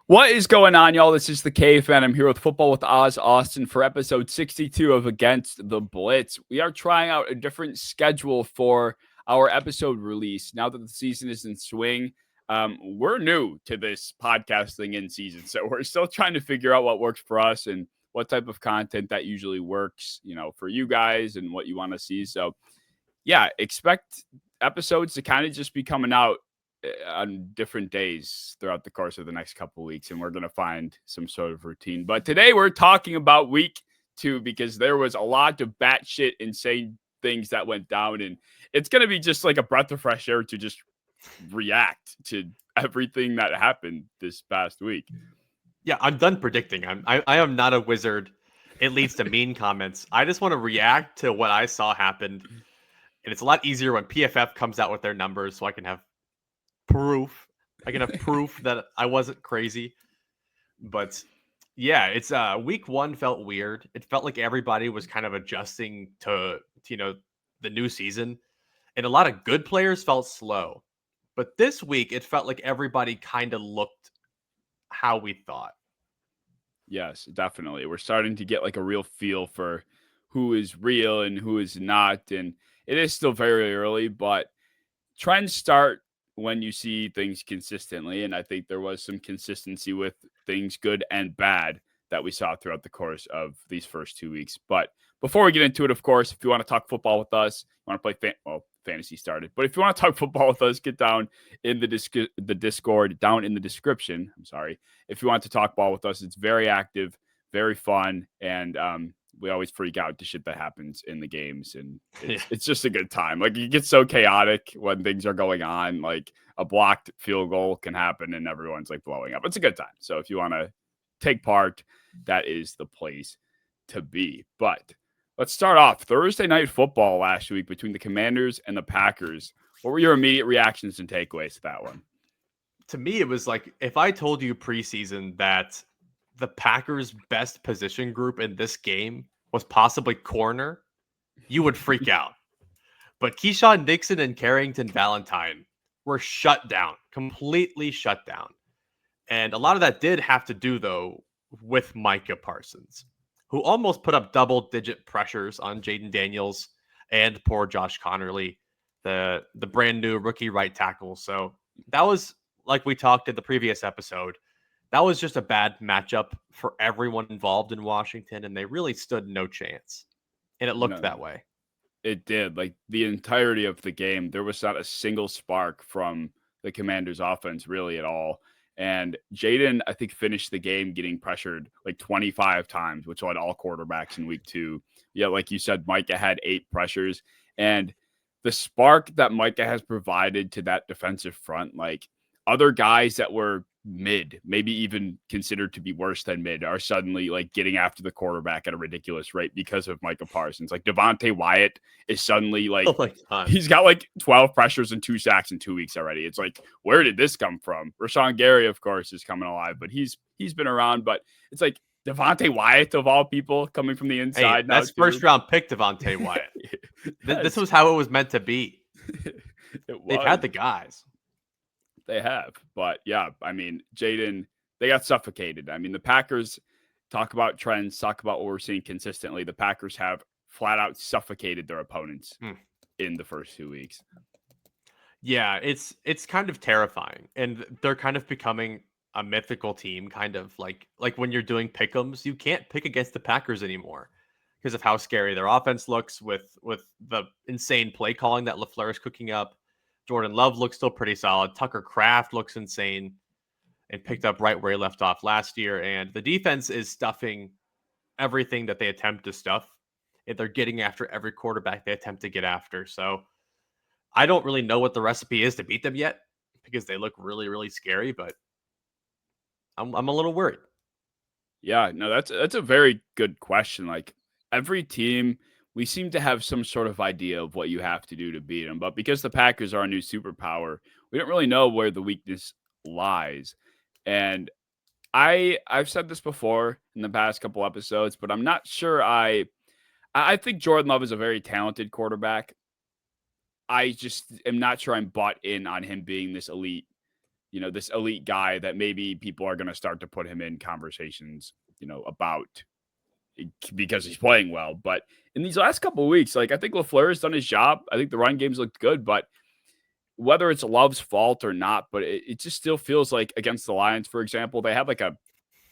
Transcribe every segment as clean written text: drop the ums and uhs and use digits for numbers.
What is going on, y'all? This is the Cave Fan. I'm here with Football with Oz Austin for episode 62 of Against the Blitz. We are trying out a different schedule for our episode release now that the season is in swing. We're new to this podcasting in season, so we're still trying to figure out what works for us and what type of content that usually works, for you guys and what you want to see. So, yeah, expect episodes to kind of just be coming out on different days throughout the course of the next couple of weeks, and we're going to find some sort of routine. But today we're talking about week 2 because there was a lot of batshit insane things that went down, and it's going to be just like a breath of fresh air to just react to everything that happened this past week. Yeah, I'm done predicting. I am not a wizard. It leads to mean comments. I just want to react to what I saw happen, and it's a lot easier when PFF comes out with their numbers, so I can have proof. I can have proof that I wasn't crazy. But yeah, it's week 1 felt weird. It felt like everybody was kind of adjusting to the new season, and a lot of good players felt slow. But this week, it felt like everybody kind of looked how we thought. Yes, definitely. We're starting to get like a real feel for who is real and who is not. And it is still very early, but trends start when you see things consistently. And I think there was some consistency with things good and bad that we saw throughout the course of these first 2 weeks. But before we get into it, of course, if you want to talk football with us, you want to play fantasy started. But if you want to talk football with us, get down in the Discord, down in the description. I'm sorry. If you want to talk ball with us, it's very active, very fun, and we always freak out to shit that happens in the games, and it's just a good time. Like, it gets so chaotic when things are going on. Like, a blocked field goal can happen, and everyone's like blowing up. It's a good time. So if you want to take part, that is the place to be. But let's start off Thursday night football last week between the Commanders and the Packers. What were your immediate reactions and takeaways to that one? To me, it was like if I told you preseason that the Packers' best position group in this game was possibly corner, you would freak out. But Keyshawn Nixon and Carrington Valentine were shut down, completely shut down. And a lot of that did have to do, though, with Micah Parsons, who almost put up double-digit pressures on Jaden Daniels and poor Josh Connerly, the brand new rookie right tackle. So that was, like we talked in the previous episode, that was just a bad matchup for everyone involved in Washington, and they really stood no chance. And it looked that way. It did. Like, the entirety of the game, there was not a single spark from the Commanders' offense really at all. And Jaden, I think, finished the game getting pressured like 25 times, which led all quarterbacks in week 2. Yeah, like you said, Micah had 8 pressures. And the spark that Micah has provided to that defensive front, like, other guys that were mid, maybe even considered to be worse than mid, are suddenly like getting after the quarterback at a ridiculous rate because of Micah Parsons. Like, Devontae Wyatt is suddenly like, oh my God, he's got like 12 pressures and 2 sacks in 2 weeks already. It's like, where did this come from? Rashawn Gary, of course, is coming alive, but he's been around. But it's like Devontae Wyatt, of all people, coming from the inside. Hey, that's first round pick Devontae Wyatt. This was how it was meant to be. They've had the guys. They have. But yeah, I mean, Jaden, they got suffocated. I mean, the Packers, talk about trends, talk about what we're seeing consistently. The Packers have flat out suffocated their opponents in the first 2 weeks. Yeah, it's kind of terrifying. And they're kind of becoming a mythical team, kind of like when you're doing pick'ems, you can't pick against the Packers anymore because of how scary their offense looks with the insane play calling that LaFleur is cooking up. Jordan Love looks still pretty solid. Tucker Kraft looks insane and picked up right where he left off last year. And the defense is stuffing everything that they attempt to stuff. And they're getting after every quarterback they attempt to get after. So I don't really know what the recipe is to beat them yet because they look really, really scary, but I'm a little worried. Yeah, no, that's a very good question. Like, every team, we seem to have some sort of idea of what you have to do to beat them. But because the Packers are a new superpower, we don't really know where the weakness lies. And I've said this before in the past couple episodes, but I'm not sure I think Jordan Love is a very talented quarterback. I just am not sure I'm bought in on him being this elite this elite guy that maybe people are going to start to put him in conversations, about because he's playing well. But in these last couple of weeks, like I think LaFleur has done his job. I think the run game's looked good, but whether it's Love's fault or not, but it just still feels like against the Lions, for example, they had like a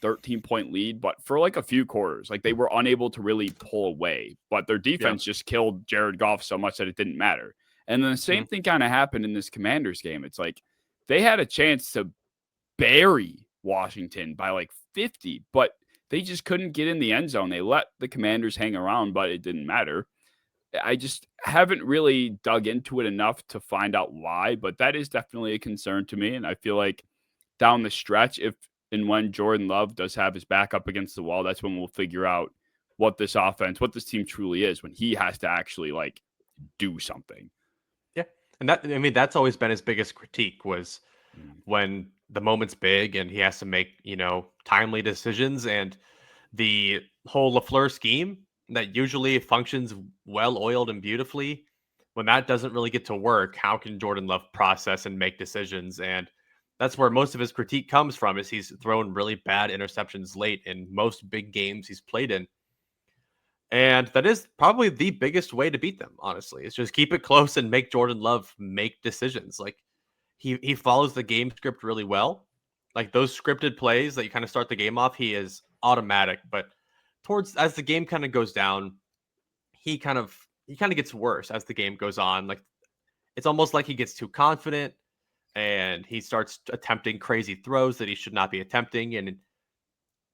13-point lead, but for like a few quarters, like they were unable to really pull away. But their defense just killed Jared Goff so much that it didn't matter. And then the same thing kind of happened in this Commanders game. It's like they had a chance to bury Washington by like 50, but they just couldn't get in the end zone. They let the Commanders hang around, but it didn't matter. I just haven't really dug into it enough to find out why, but that is definitely a concern to me. And I feel like down the stretch, if and when Jordan Love does have his back up against the wall, that's when we'll figure out what this team truly is, when he has to actually like do something. Yeah. And that's always been his biggest critique was when the moment's big and he has to make, timely decisions, and the whole LaFleur scheme that usually functions well-oiled and beautifully. When that doesn't really get to work, how can Jordan Love process and make decisions? And that's where most of his critique comes from, is he's thrown really bad interceptions late in most big games he's played in. And that is probably the biggest way to beat them, honestly. It's just keep it close and make Jordan Love make decisions. Like he follows the game script really well. Like those scripted plays that you kind of start the game off, he is automatic. But as the game kind of goes down, he kind of gets worse as the game goes on. Like it's almost like he gets too confident and he starts attempting crazy throws that he should not be attempting. And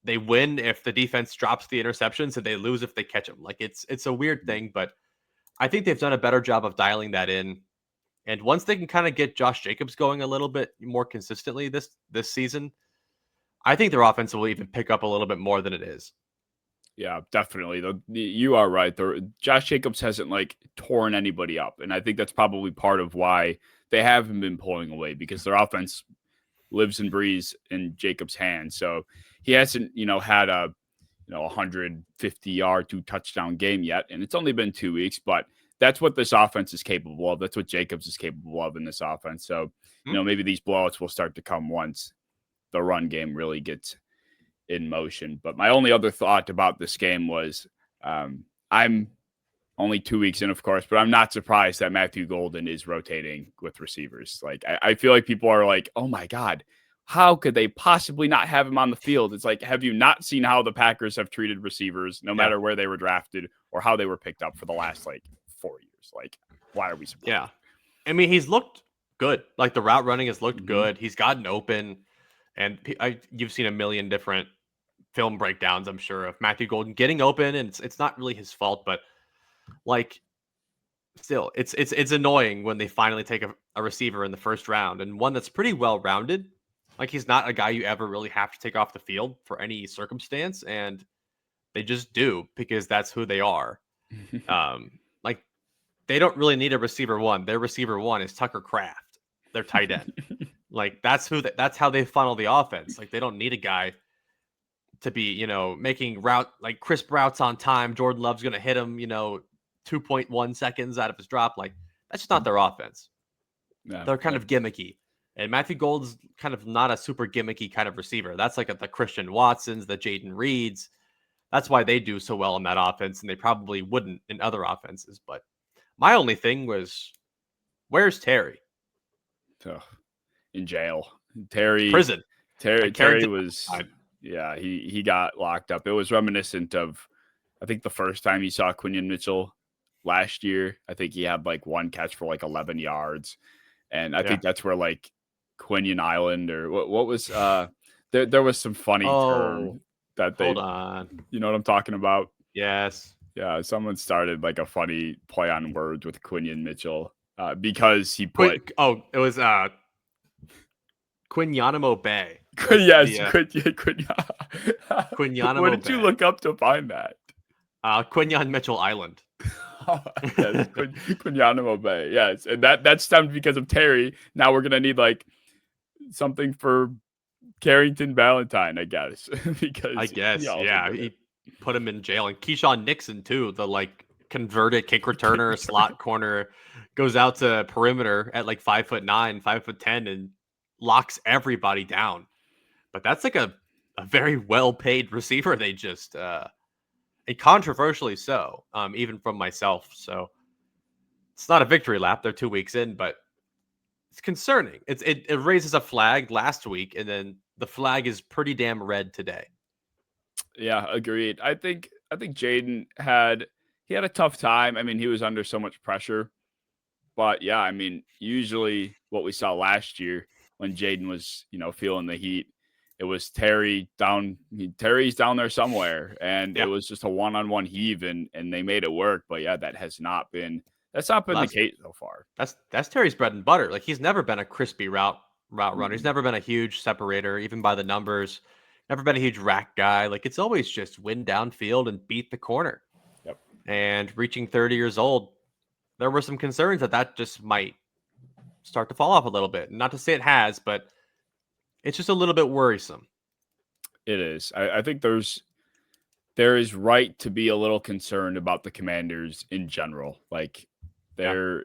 they win if the defense drops the interceptions, and they lose if they catch them. Like it's a weird thing, but I think they've done a better job of dialing that in. And once they can kind of get Josh Jacobs going a little bit more consistently this season, I think their offense will even pick up a little bit more than it is. Yeah, definitely. You are right. Josh Jacobs hasn't like torn anybody up, and I think that's probably part of why they haven't been pulling away, because their offense lives and breathes in Jacobs' hands. So he hasn't, had a 150-yard 2-touchdown game yet, and it's only been 2 weeks, but that's what this offense is capable of. That's what Jacobs is capable of in this offense. So, maybe these blowouts will start to come once the run game really gets in motion. But my only other thought about this game was I'm only 2 weeks in, of course, but I'm not surprised that Matthew Golden is rotating with receivers. Like, I feel like people are like, oh my God, how could they possibly not have him on the field? It's like, have you not seen how the Packers have treated receivers, no matter where they were drafted or how they were picked up for the last 4 years? Like, why are we surprised? Yeah. I mean, he's looked good. Like the route running has looked good. He's gotten open, and you've seen a million different film breakdowns, I'm sure, of Matthew Golden getting open, and it's not really his fault, but like still it's annoying when they finally take a receiver in the first round, and one that's pretty well rounded. Like he's not a guy you ever really have to take off the field for any circumstance, and they just do because that's who they are. Like they don't really need a receiver one. Their receiver one is Tucker Kraft, their tight end. Like that's how they funnel the offense. Like they don't need a guy to be, making crisp routes on time. Jordan Love's going to hit him, 2.1 seconds out of his drop. Like that's just not their offense. Yeah, they're kind of gimmicky. And Matthew Gold's kind of not a super gimmicky kind of receiver. That's like the Christian Watsons, the Jaden Reeds. That's why they do so well in that offense, and they probably wouldn't in other offenses. But my only thing was, where's Terry? In jail. Prison. Terry was, he got locked up. It was reminiscent of, I think, the first time you saw Quinion Mitchell last year. I think he had one catch for 11 yards. And I think that's where Quinion Island, or what was, there was some funny term that they, hold on. You know what I'm talking about? Yes. Yeah. Someone started a funny play on words with Quinion Mitchell because he put, it was, Quinyanamo Bay. Yes, Quinyanamo What did you look up to find that? Quinyon Mitchell Island. Yes, Quinyanamo Bay. Yes, and that stemmed because of Terry. Now we're gonna need something for Carrington Valentine, I guess. Because he put him in jail, and Keyshawn Nixon too. The converted kick returner, slot corner, goes out to perimeter at 5'9", 5'10", and locks everybody down. But that's like a very well-paid receiver they just and controversially so, even from myself. So it's not a victory lap. They're 2 weeks in, but it's concerning. It raises a flag last week, and then the flag is pretty damn red today. Yeah, agreed. I think Jaden had a tough time. I mean, he was under so much pressure. But yeah, I mean, usually what we saw last year when Jaden was, feeling the heat, it was Terry down. Terry's down there somewhere, and it Yeah, was just a one-on-one heave, and they made it work. But yeah, that's not been the that's case so far. that's Terry's bread and butter. Like he's never been a crispy route runner. He's Mm-mm. never been a huge separator, even by the numbers. Never been a huge rack guy. Like it's always just win downfield and beat the corner. Yep, And reaching 30 years old, there were some concerns that just might start to fall off a little bit. Not to say it has, but it's just a little bit worrisome. it is. I think there is right to be a little concerned about the Commanders in general. Like Yeah.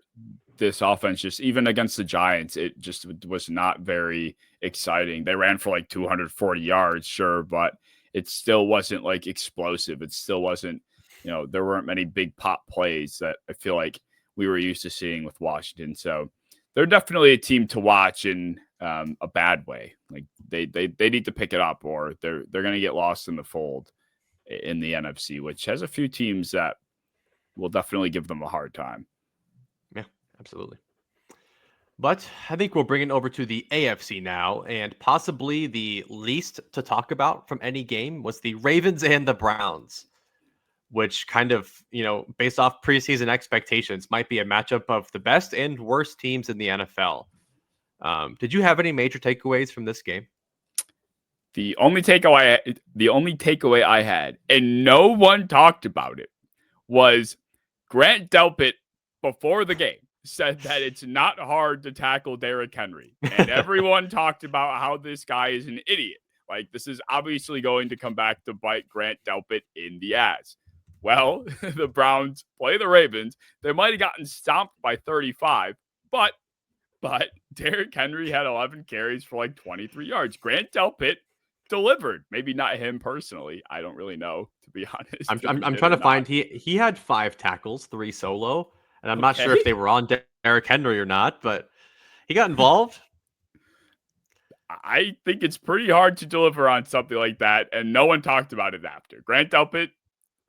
this offense, just even against the Giants, it just was not very exciting. They ran for like 240 yards, sure, but it still wasn't like explosive. It still wasn't, there weren't many big pop plays that I feel like we were used to seeing with Washington. So they're definitely a team to watch in a bad way. Like they need to pick it up, or they're going to get lost in the fold in the NFC, which has a few teams that will definitely give them a hard time. Yeah, absolutely. But I think we'll bring it over to the AFC now, and possibly the least to talk about from any game was the Ravens and the Browns, which kind of, based off preseason expectations, might be a matchup of the best and worst teams in the NFL. Did you have any major takeaways from this game? The only takeaway I had, and no one talked about it, was Grant Delpit before the game said that it's not hard to tackle Derrick Henry. And everyone talked about how this guy is an idiot. Like, this is obviously going to come back to bite Grant Delpit in the ass. Well, the Browns play the Ravens. They might have gotten stomped by 35, but Derrick Henry had 11 carries for like 23 yards. Grant Delpit delivered. Maybe not him personally. I don't really know, to be honest. I'm trying to find he had 5 tackles, 3 solo, and I'm not sure Okay. if they were on Derrick Henry or not, but he got involved. I think it's pretty hard to deliver on something like that, and no one talked about it after. Grant Delpit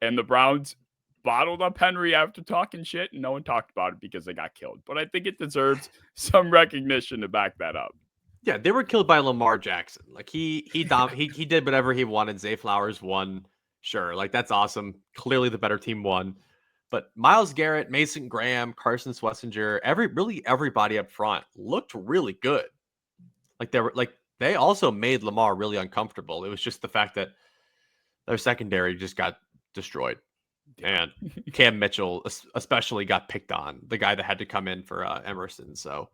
and the Browns bottled up Henry after talking shit, and no one talked about it because they got killed. But I think it deserves some recognition to back that up. Yeah, they were killed by Lamar Jackson. Like he did whatever he wanted. Zay Flowers won. Sure, like that's awesome. Clearly the better team won. But Myles Garrett, Mason Graham, Carson Swessinger, everybody up front looked really good. Like they also made Lamar really uncomfortable. It was just the fact that their secondary just got destroyed. And Cam Mitchell especially got picked on, the guy that had to come in for Emerson. So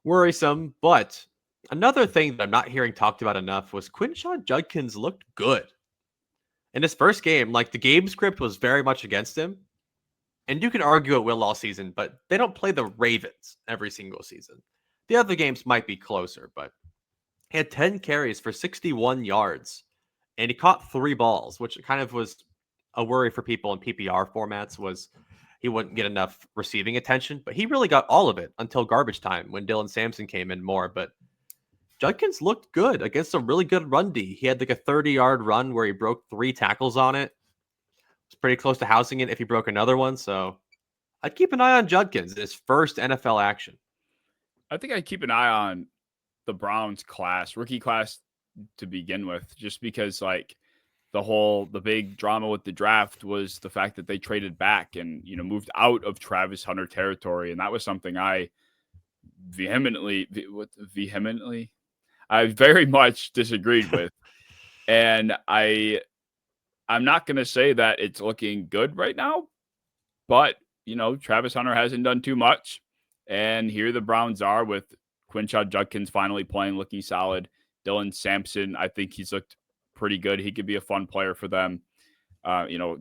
worrisome. But another thing that I'm not hearing talked about enough was Quinshon Judkins looked good. In his first game, like the game script was very much against him. And you can argue it will all season, but they don't play the Ravens every single season. The other games might be closer, but he had 10 carries for 61 yards, and he caught 3 balls, which kind of was a worry for people in PPR formats, was he wouldn't get enough receiving attention, but he really got all of it until garbage time when Dylan Sampson came in more. But Judkins looked good against a really good run D. He had like a 30-yard run where he broke 3 tackles on it. It's pretty close to housing it if he broke another one. So I'd keep an eye on Judkins, his first NFL action. I think I'd keep an eye on the Browns rookie class to begin with, just because like the big drama with the draft was the fact that they traded back and, moved out of Travis Hunter territory. And that was something I I very much disagreed with. And I'm not going to say that it's looking good right now, but, Travis Hunter hasn't done too much. And here the Browns are with Quinshon Judkins finally playing, looking solid. Dylan Sampson, I think he's looked pretty good. He could be a fun player for them.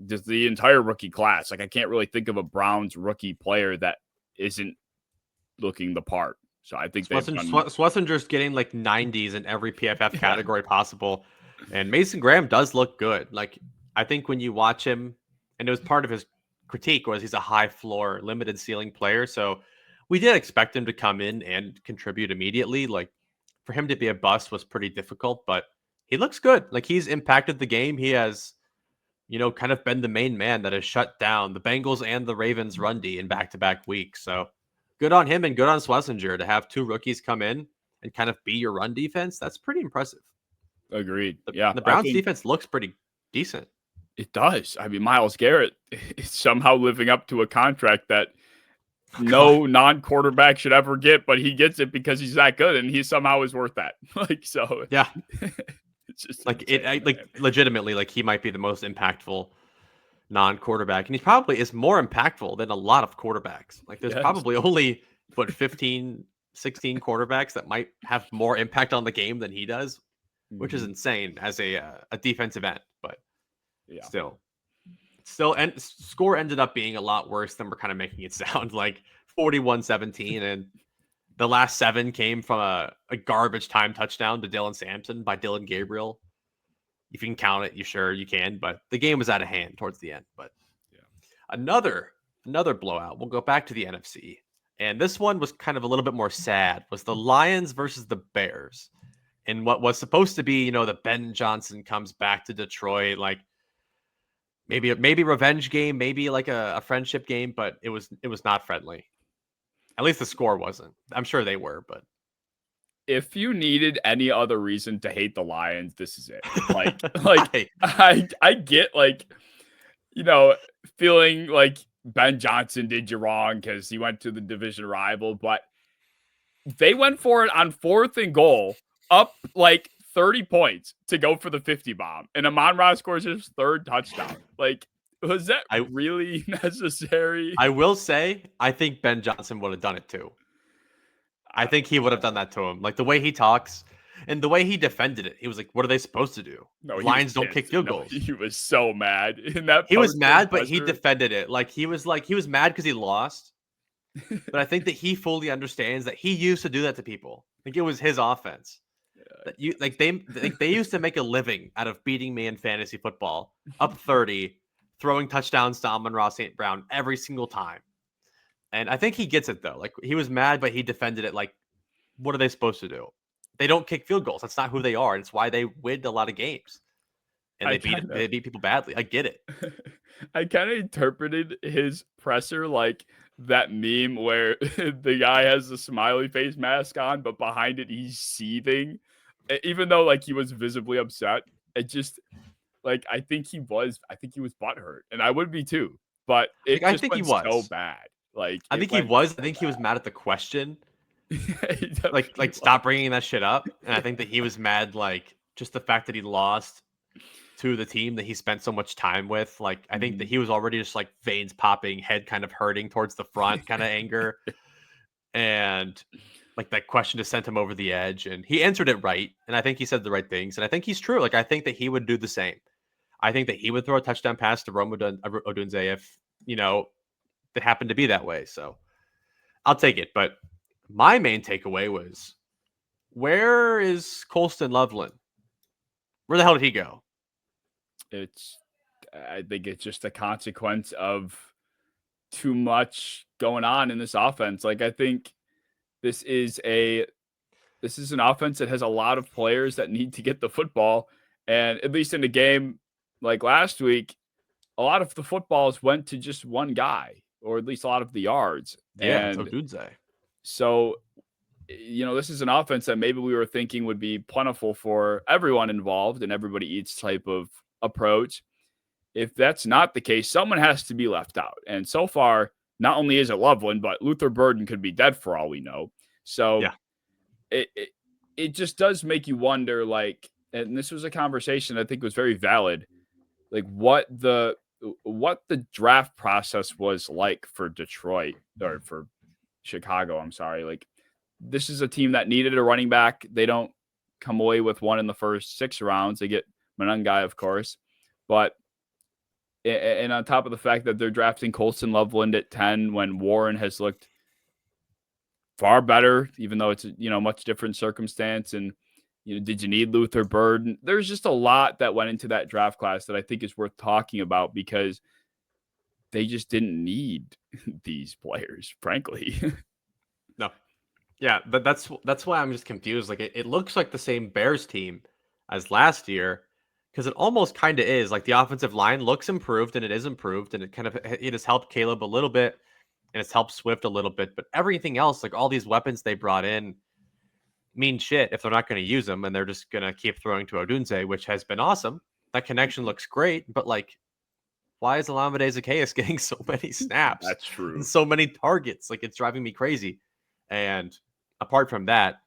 Just the entire rookie class. Like, I can't really think of a Browns rookie player that isn't looking the part. So I think they've done. Schwarzenegger's getting like 90s in every PFF category possible. And Mason Graham does look good. Like, I think when you watch him, and it was part of his critique was he's a high floor, limited ceiling player. So we did expect him to come in and contribute immediately. Like, for him to be a bust was pretty difficult, but he looks good. Like, he's impacted the game. He has, kind of been the main man that has shut down the Bengals and the Ravens run D in back-to-back weeks. So good on him and good on Schlesinger to have two rookies come in and kind of be your run defense. That's pretty impressive. Agreed. The Browns defense looks pretty decent. It does. I mean, Myles Garrett is somehow living up to a contract that no non-quarterback should ever get, but he gets it because he's that good, and he somehow is worth that. Yeah. It's just legitimately, like he might be the most impactful non-quarterback, and he probably is more impactful than a lot of quarterbacks. Like there's probably only 15, 16 quarterbacks that might have more impact on the game than he does, which is insane as a defensive end. But still, and score ended up being a lot worse than we're kind of making it sound. Like 41-17, and the last 7 came from a garbage time touchdown to Dylan Sampson by Dylan Gabriel. If you can count it, you can. But the game was out of hand towards the end. But another blowout. We'll go back to the NFC. And this one was kind of a little bit more sad. Was the Lions versus the Bears. And what was supposed to be, the Ben Johnson comes back to Detroit, like maybe revenge game, maybe like a friendship game, but it was not friendly. At least the score wasn't. I'm sure they were, but if you needed any other reason to hate the Lions, this is it. Like I get feeling like Ben Johnson did you wrong because he went to the division rival, but they went for it on 4th and goal, up like 30 points to go for the 50 bomb, and Amon-Ra scores his 3rd touchdown. Like, was that really necessary? I will say, I think Ben Johnson would have done it too. I think he would have done that to him. Like the way he talks and the way he defended it. He was like, what are they supposed to do? No, Lions don't kick field goals. He was so mad in that. He was mad, but he defended it. He was mad because he lost. But I think that he fully understands that he used to do that to people. Like it was his offense. They used to make a living out of beating me in fantasy football, up 30, throwing touchdowns to Amon-Ra St. Brown every single time. And I think he gets it, though. Like, he was mad, but he defended it. Like, what are they supposed to do? They don't kick field goals. That's not who they are. And it's why they win a lot of games. And they beat people badly. I get it. I kind of interpreted his presser like that meme where the guy has the smiley face mask on, but behind it, he's seething. Even though, he was visibly upset. It just, I think he was butthurt. And I would be, too. But I think he was so bad. I think he was mad at the question. Stop bringing that shit up. And I think that he was mad, just the fact that he lost to the team that he spent so much time with. I think that he was already just veins popping, head kind of hurting towards the front kind of anger. And that question just sent him over the edge. And he answered it right. And I think he said the right things. And I think he's true. I think that he would do the same. I think that he would throw a touchdown pass to Rome Odunze if, it happened to be that way. So I'll take it. But my main takeaway was, where is Colston Loveland? Where the hell did he go? I think it's just a consequence of too much going on in this offense. I think this is an offense that has a lot of players that need to get the football. And at least in a game like last week, a lot of the footballs went to just one guy, or at least a lot of the yards. Yeah, and Odunze. So, this is an offense that maybe we were thinking would be plentiful for everyone involved and everybody eats type of approach. If that's not the case, someone has to be left out. And so far, not only is it Loveland, but Luther Burden could be dead for all we know. So it just does make you wonder, and this was a conversation I think was very valid, what the draft process was like for Detroit, or for Chicago. I'm sorry. This is a team that needed a running back. They don't come away with one in the first 6 rounds. They get Monangai, of course, but and on top of the fact that they're drafting Colston Loveland at 10 when Warren has looked far better, even though it's a much different circumstance. And did you need Luther Bird? There's just a lot that went into that draft class that I think is worth talking about because they just didn't need these players, frankly. No. Yeah, but that's why I'm just confused. Like it looks like the same Bears team as last year because it almost kind of is. Like the offensive line looks improved and it is improved and it has helped Caleb a little bit and it's helped Swift a little bit, but everything else, like all these weapons they brought in, mean shit if they're not going to use them and they're just going to keep throwing to Odunze, which has been awesome. That connection looks great, but like, why is Olamide Zaccheaus getting so many snaps? That's true. And so many targets? Like, it's driving me crazy. And apart from that,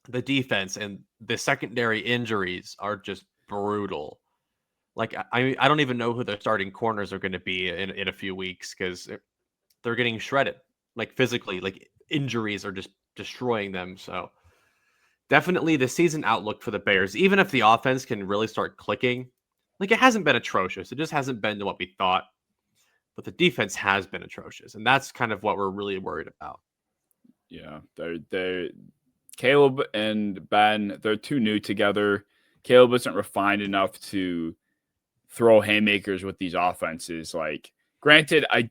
the defense and the secondary injuries are just brutal. Like, I don't even know who their starting corners are going to be in a few weeks because they're getting shredded, like physically, like injuries are just destroying them. So definitely the season outlook for the Bears, even if the offense can really start clicking, like it hasn't been atrocious. It just hasn't been to what we thought. But the defense has been atrocious. And that's kind of what we're really worried about. Yeah. They're Caleb and Ben, they're too new together. Caleb isn't refined enough to throw haymakers with these offenses. Like, granted, I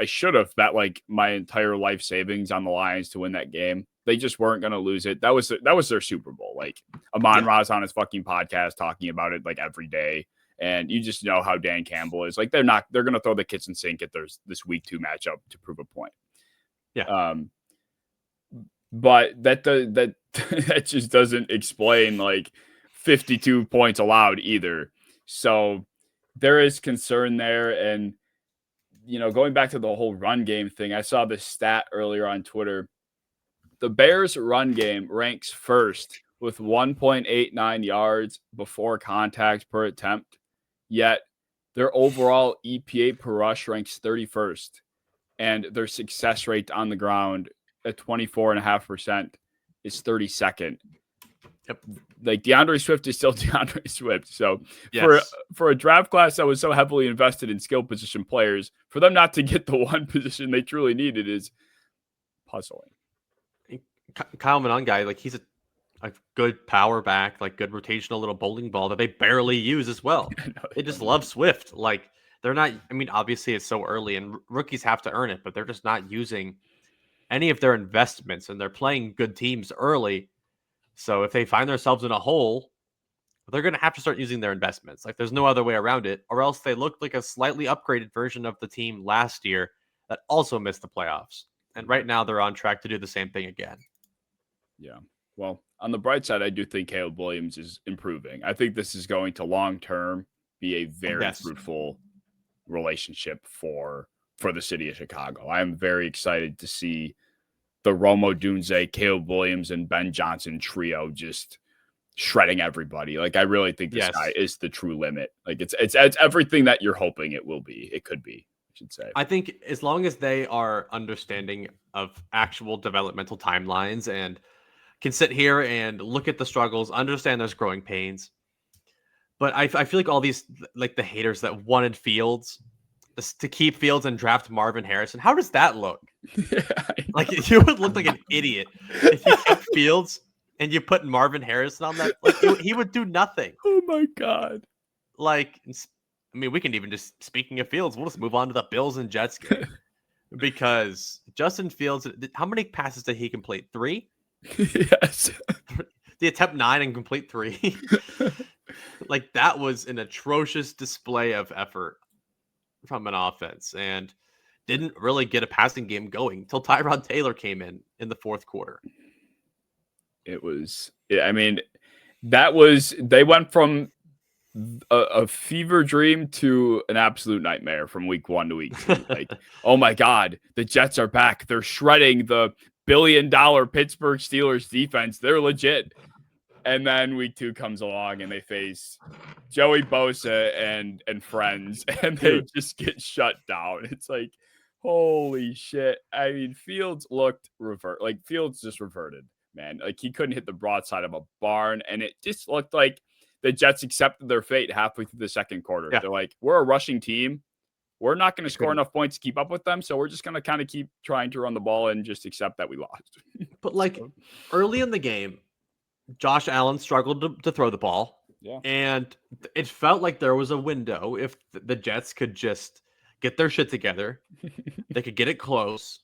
should have bet like my entire life savings on the Lions to win that game. They just weren't going to lose it. That was their Super Bowl. Like, Amon Ra's on his fucking podcast talking about it like every day. And you just know how Dan Campbell is. Like, they're going to throw the kitchen sink at this week 2 matchup to prove a point. Yeah. But that just doesn't explain like 52 points allowed either. So there is concern there. And, going back to the whole run game thing, I saw this stat earlier on Twitter. The Bears run game ranks first with 1.89 yards before contact per attempt, yet their overall EPA per rush ranks 31st, and their success rate on the ground at 24.5% is 32nd. Yep. Like, DeAndre Swift is still DeAndre Swift. So yes. for a draft class that was so heavily invested in skill position players, for them not to get the one position they truly needed is puzzling. Kyle Monangai, like he's a good power back, like good rotational little bowling ball that they barely use as well. They just love Swift. Like they're not, I mean, obviously it's so early and rookies have to earn it, but they're just not using any of their investments and they're playing good teams early. So if they find themselves in a hole, they're going to have to start using their investments. Like there's no other way around it, or else they look like a slightly upgraded version of the team last year that also missed the playoffs. And right now they're on track to do the same thing again. Yeah. Well, on the bright side, I do think Caleb Williams is improving. I think this is going to long-term be a very fruitful relationship for the city of Chicago. I'm very excited to see the Rome Odunze, Caleb Williams, and Ben Johnson trio just shredding everybody. Like, I really think this guy is the true limit. Like, it's everything that you're hoping it will be. It could be, I should say. I think as long as they are understanding of actual developmental timelines and can sit here and look at the struggles, understand there's growing pains. But I feel like all these, like the haters that wanted Fields to keep Fields and draft Marvin Harrison. How does that look? Like you would look like an idiot if you kept Fields and you put Marvin Harrison on that. Like he would do nothing. Oh my God. Like, I mean, we can even just, speaking of Fields, we'll just move on to the Bills and Jets game. Because Justin Fields, how many passes did he complete? 3? Yes. The attempt 9 and complete 3. Like that was an atrocious display of effort from an offense and didn't really get a passing game going until Tyrod Taylor came in the fourth quarter. It was, I mean, they went from a fever dream to an absolute nightmare from week 1 to week 2. Like, oh my God, the Jets are back. They're shredding the billion-dollar Pittsburgh Steelers defense. They're legit. And then week 2 comes along and they face Joey Bosa and friends, and they just get shut down. It's like, holy shit. I mean, Fields just reverted, man. Like, he couldn't hit the broadside of a barn, and it just looked like the Jets accepted their fate halfway through the second quarter. Yeah. They're like, we're a rushing team. we're not going to They score couldn't. enough points to keep up with them. So we're just going to kind of keep trying to run the ball and just accept that we lost. But like early in the game, Josh Allen struggled to throw the ball. Yeah. And it felt like there was a window if the Jets could just get their shit together. They could get it close.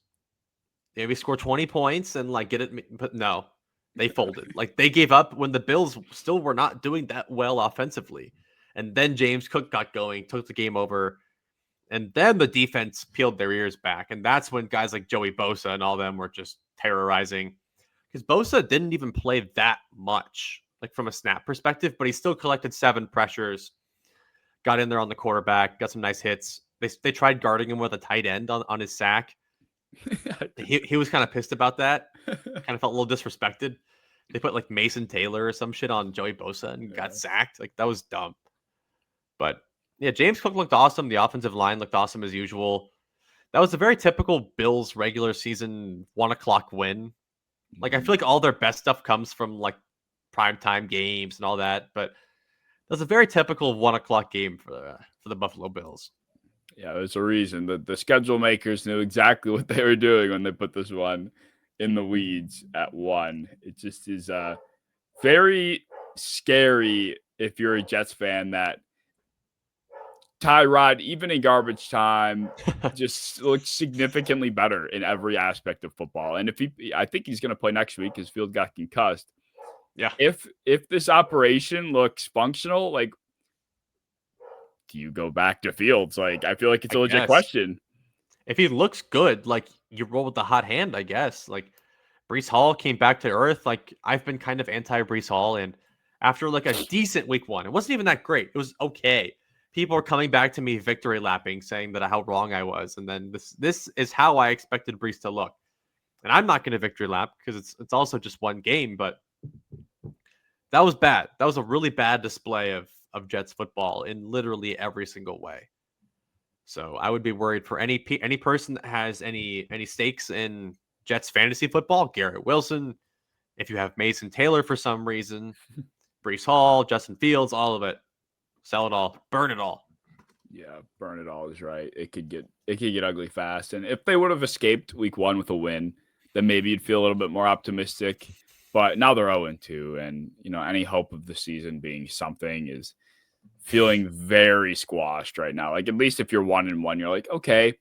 Maybe score 20 points and like get it. But no, they folded. Like they gave up when the Bills still were not doing that well offensively. And then James Cook got going, took the game over. And then the defense peeled their ears back. And that's when guys like Joey Bosa and all them were just terrorizing. Because Bosa didn't even play that much, like from a snap perspective, but he still collected 7 pressures, got in there on the quarterback, got some nice hits. They tried guarding him with a tight end on his sack. He was kind of pissed about that. Kind of felt a little disrespected. They put like Mason Taylor or some shit on Joey Bosa and got sacked. Like that was dumb. But yeah, James Cook looked awesome. The offensive line looked awesome as usual. That was a very typical Bills regular season 1:00 win. Like I feel like all their best stuff comes from like primetime games and all that, but that's a very typical 1:00 game for the Buffalo Bills. Yeah, there's a reason that the schedule makers knew exactly what they were doing when they put this one in the weeds at 1. It just is very scary if you're a Jets fan that Tyrod, even in garbage time, just looks significantly better in every aspect of football. And I think he's going to play next week because Field got concussed. Yeah. If this operation looks functional, like, do you go back to Fields? Like, I feel like it's a legit question. If he looks good, like you roll with the hot hand, I guess. Like Breece Hall came back to earth. Like I've been kind of anti Breece Hall, and after like a decent week 1, it wasn't even that great. It was okay. People are coming back to me victory lapping, saying that how wrong I was, and then this is how I expected Breece to look. And I'm not going to victory lap because it's also just one game, but that was bad. That was a really bad display of Jets football in literally every single way. So I would be worried for any person that has any stakes in Jets fantasy football. Garrett Wilson, if you have Mason Taylor for some reason, Breece Hall, Justin Fields, all of it. Sell it all, burn it all. Yeah, burn it all is right. It could get ugly fast. And if they would have escaped week 1 with a win, then maybe you'd feel a little bit more optimistic. But now they're 0-2, and any hope of the season being something is feeling very squashed right now. Like at least if you're 1-1, you're like, okay,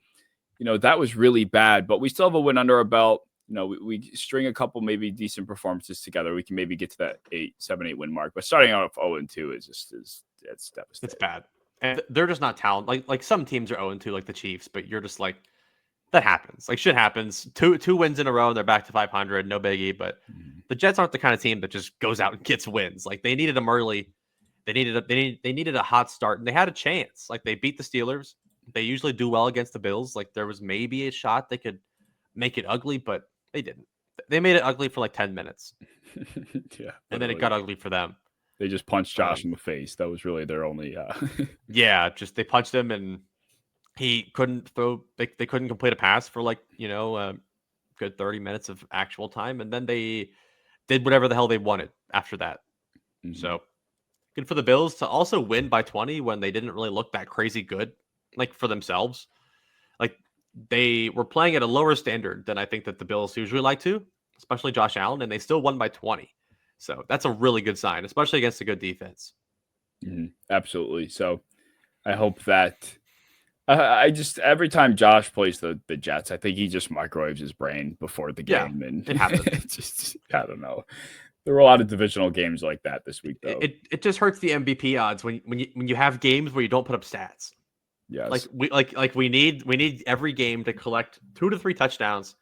that was really bad, but we still have a win under our belt. We string a couple maybe decent performances together. We can maybe get to that 7-8 win mark. But starting out 0-2 is it's devastating. It's bad. And they're just not talented. Like some teams are 0-2, like the Chiefs, but you're just like, that happens. Like shit happens. Two wins in a row and they're back to 500. No biggie. But the Jets aren't the kind of team that just goes out and gets wins. Like they needed them early. They needed a hot start, and they had a chance. Like they beat the Steelers. They usually do well against the Bills. Like there was maybe a shot they could make it ugly, but they didn't. They made it ugly for like 10 minutes. Yeah. And then it got ugly for them. They just punched Josh in the face. That was really their only Yeah, just they punched him and he couldn't throw. They couldn't complete a pass for like, good 30 minutes of actual time. And then they did whatever the hell they wanted after that. Mm-hmm. So good for the Bills to also win by 20 when they didn't really look that crazy good, like for themselves. Like they were playing at a lower standard than I think that the Bills usually like to, especially Josh Allen, and they still won by 20. So that's a really good sign, especially against a good defense. Mm-hmm. Absolutely. So I hope that I just every time Josh plays the Jets, I think he just microwaves his brain before the game, and it happens. Just I don't know. There were a lot of divisional games like that this week, though. It just hurts the MVP odds when you have games where you don't put up stats. Yes. We need every game to collect 2 to 3 touchdowns.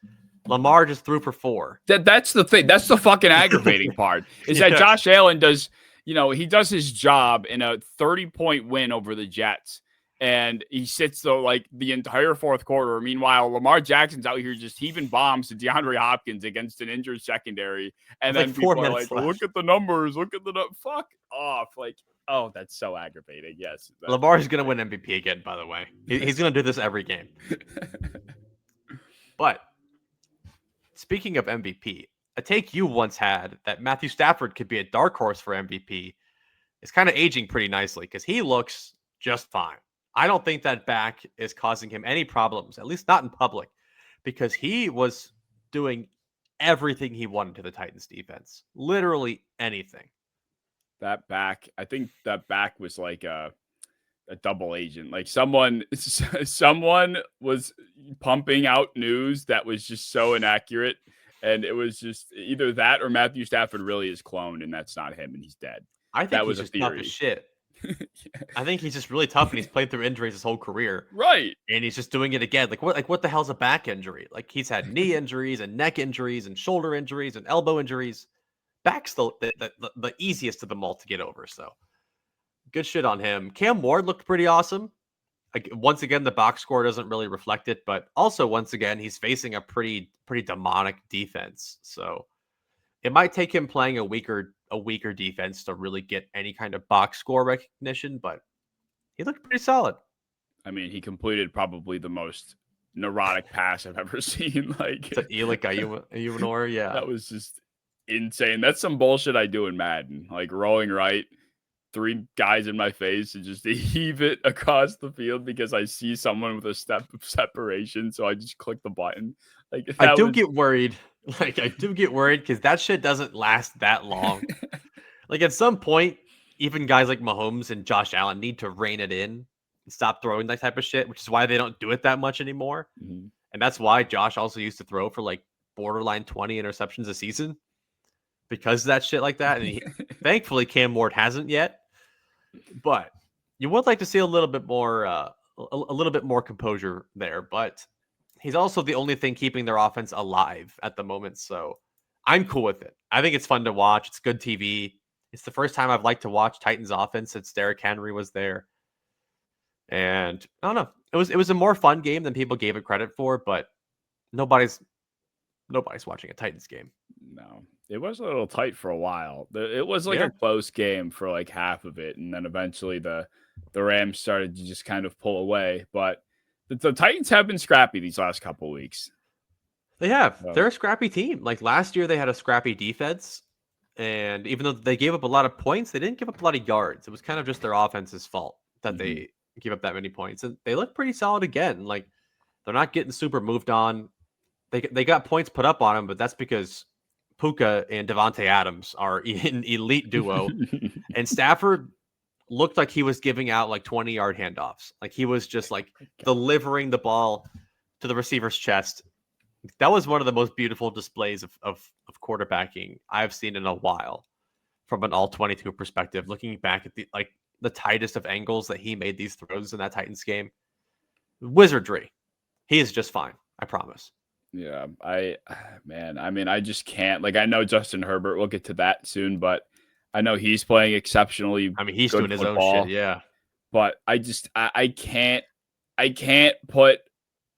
Lamar just threw for 4. That's the thing. That's the fucking aggravating part. Is that Josh Allen does, he does his job in a 30-point win over the Jets. And he sits the entire fourth quarter. Meanwhile, Lamar Jackson's out here just heaving bombs to DeAndre Hopkins against an injured secondary. And then people are like, look at the numbers. Look at the fuck off. Like, oh, that's so aggravating. Yes. Lamar's going to win MVP again, by the way. He's going to do this every game. But speaking of MVP, a take you once had that Matthew Stafford could be a dark horse for MVP is kind of aging pretty nicely because he looks just fine. I don't think that back is causing him any problems, at least not in public, because he was doing everything he wanted to the Titans defense. Literally anything. That back, I think that back was like a double agent. Like someone someone was pumping out news that was just so inaccurate. And it was just either that or Matthew Stafford really is cloned and that's not him and he's dead. I think That he's was a just tough as theory. shit. I think he's just really tough and he's played through injuries his whole career. Right. And he's just doing it again. What the hell's a back injury? Like he's had knee injuries and neck injuries and shoulder injuries and elbow injuries. Back's the easiest of them all to get over. So good shit on him. Cam Ward looked pretty awesome. Like, once again, the box score doesn't really reflect it, but also once again, he's facing a pretty demonic defense. So it might take him playing a weaker defense to really get any kind of box score recognition, but he looked pretty solid. I mean, he completed probably the most neurotic pass I've ever seen. Like To Elik Ayumanor, yeah. That was just insane. That's some bullshit I do in Madden. Like rolling right, 3 guys in my face and just heave it across the field because I see someone with a step of separation. So I just click the button. Like I do get worried. Like I do get worried because that shit doesn't last that long. Like at some point, even guys like Mahomes and Josh Allen need to rein it in and stop throwing that type of shit, which is why they don't do it that much anymore. Mm-hmm. And that's why Josh also used to throw for like borderline 20 interceptions a season because of that shit like that. And thankfully, Cam Ward hasn't yet. But you would like to see a little bit more, a little bit more composure there. But he's also the only thing keeping their offense alive at the moment. So I'm cool with it. I think it's fun to watch. It's good TV. It's the first time I've liked to watch Titans offense since Derrick Henry was there. And I don't know. It was a more fun game than people gave it credit for, but nobody's watching a Titans game. No, it was a little tight for a while. It was like a close game for like half of it, and then eventually the Rams started to just kind of pull away. But the Titans have been scrappy these last couple of weeks. They have. They're a scrappy team. Like last year, they had a scrappy defense, and even though they gave up a lot of points, they didn't give up a lot of yards. It was kind of just their offense's fault that they give up that many points, and they look pretty solid again. Like they're not getting super moved on. They got points put up on them, but that's because Puka and Devontae Adams are an elite duo, and Stafford looked like he was giving out like 20-yard handoffs. Like he was just like delivering the ball to the receiver's chest. That was one of the most beautiful displays of quarterbacking I've seen in a while from an all-22 perspective. Looking back at the tightest of angles that he made these throws in that Titans game. Wizardry. He is just fine. I promise. Yeah, I mean, I just can't. Like, I know Justin Herbert, we'll get to that soon, but I know he's playing exceptionally. I mean, he's good doing his football, own shit, yeah. But I can't put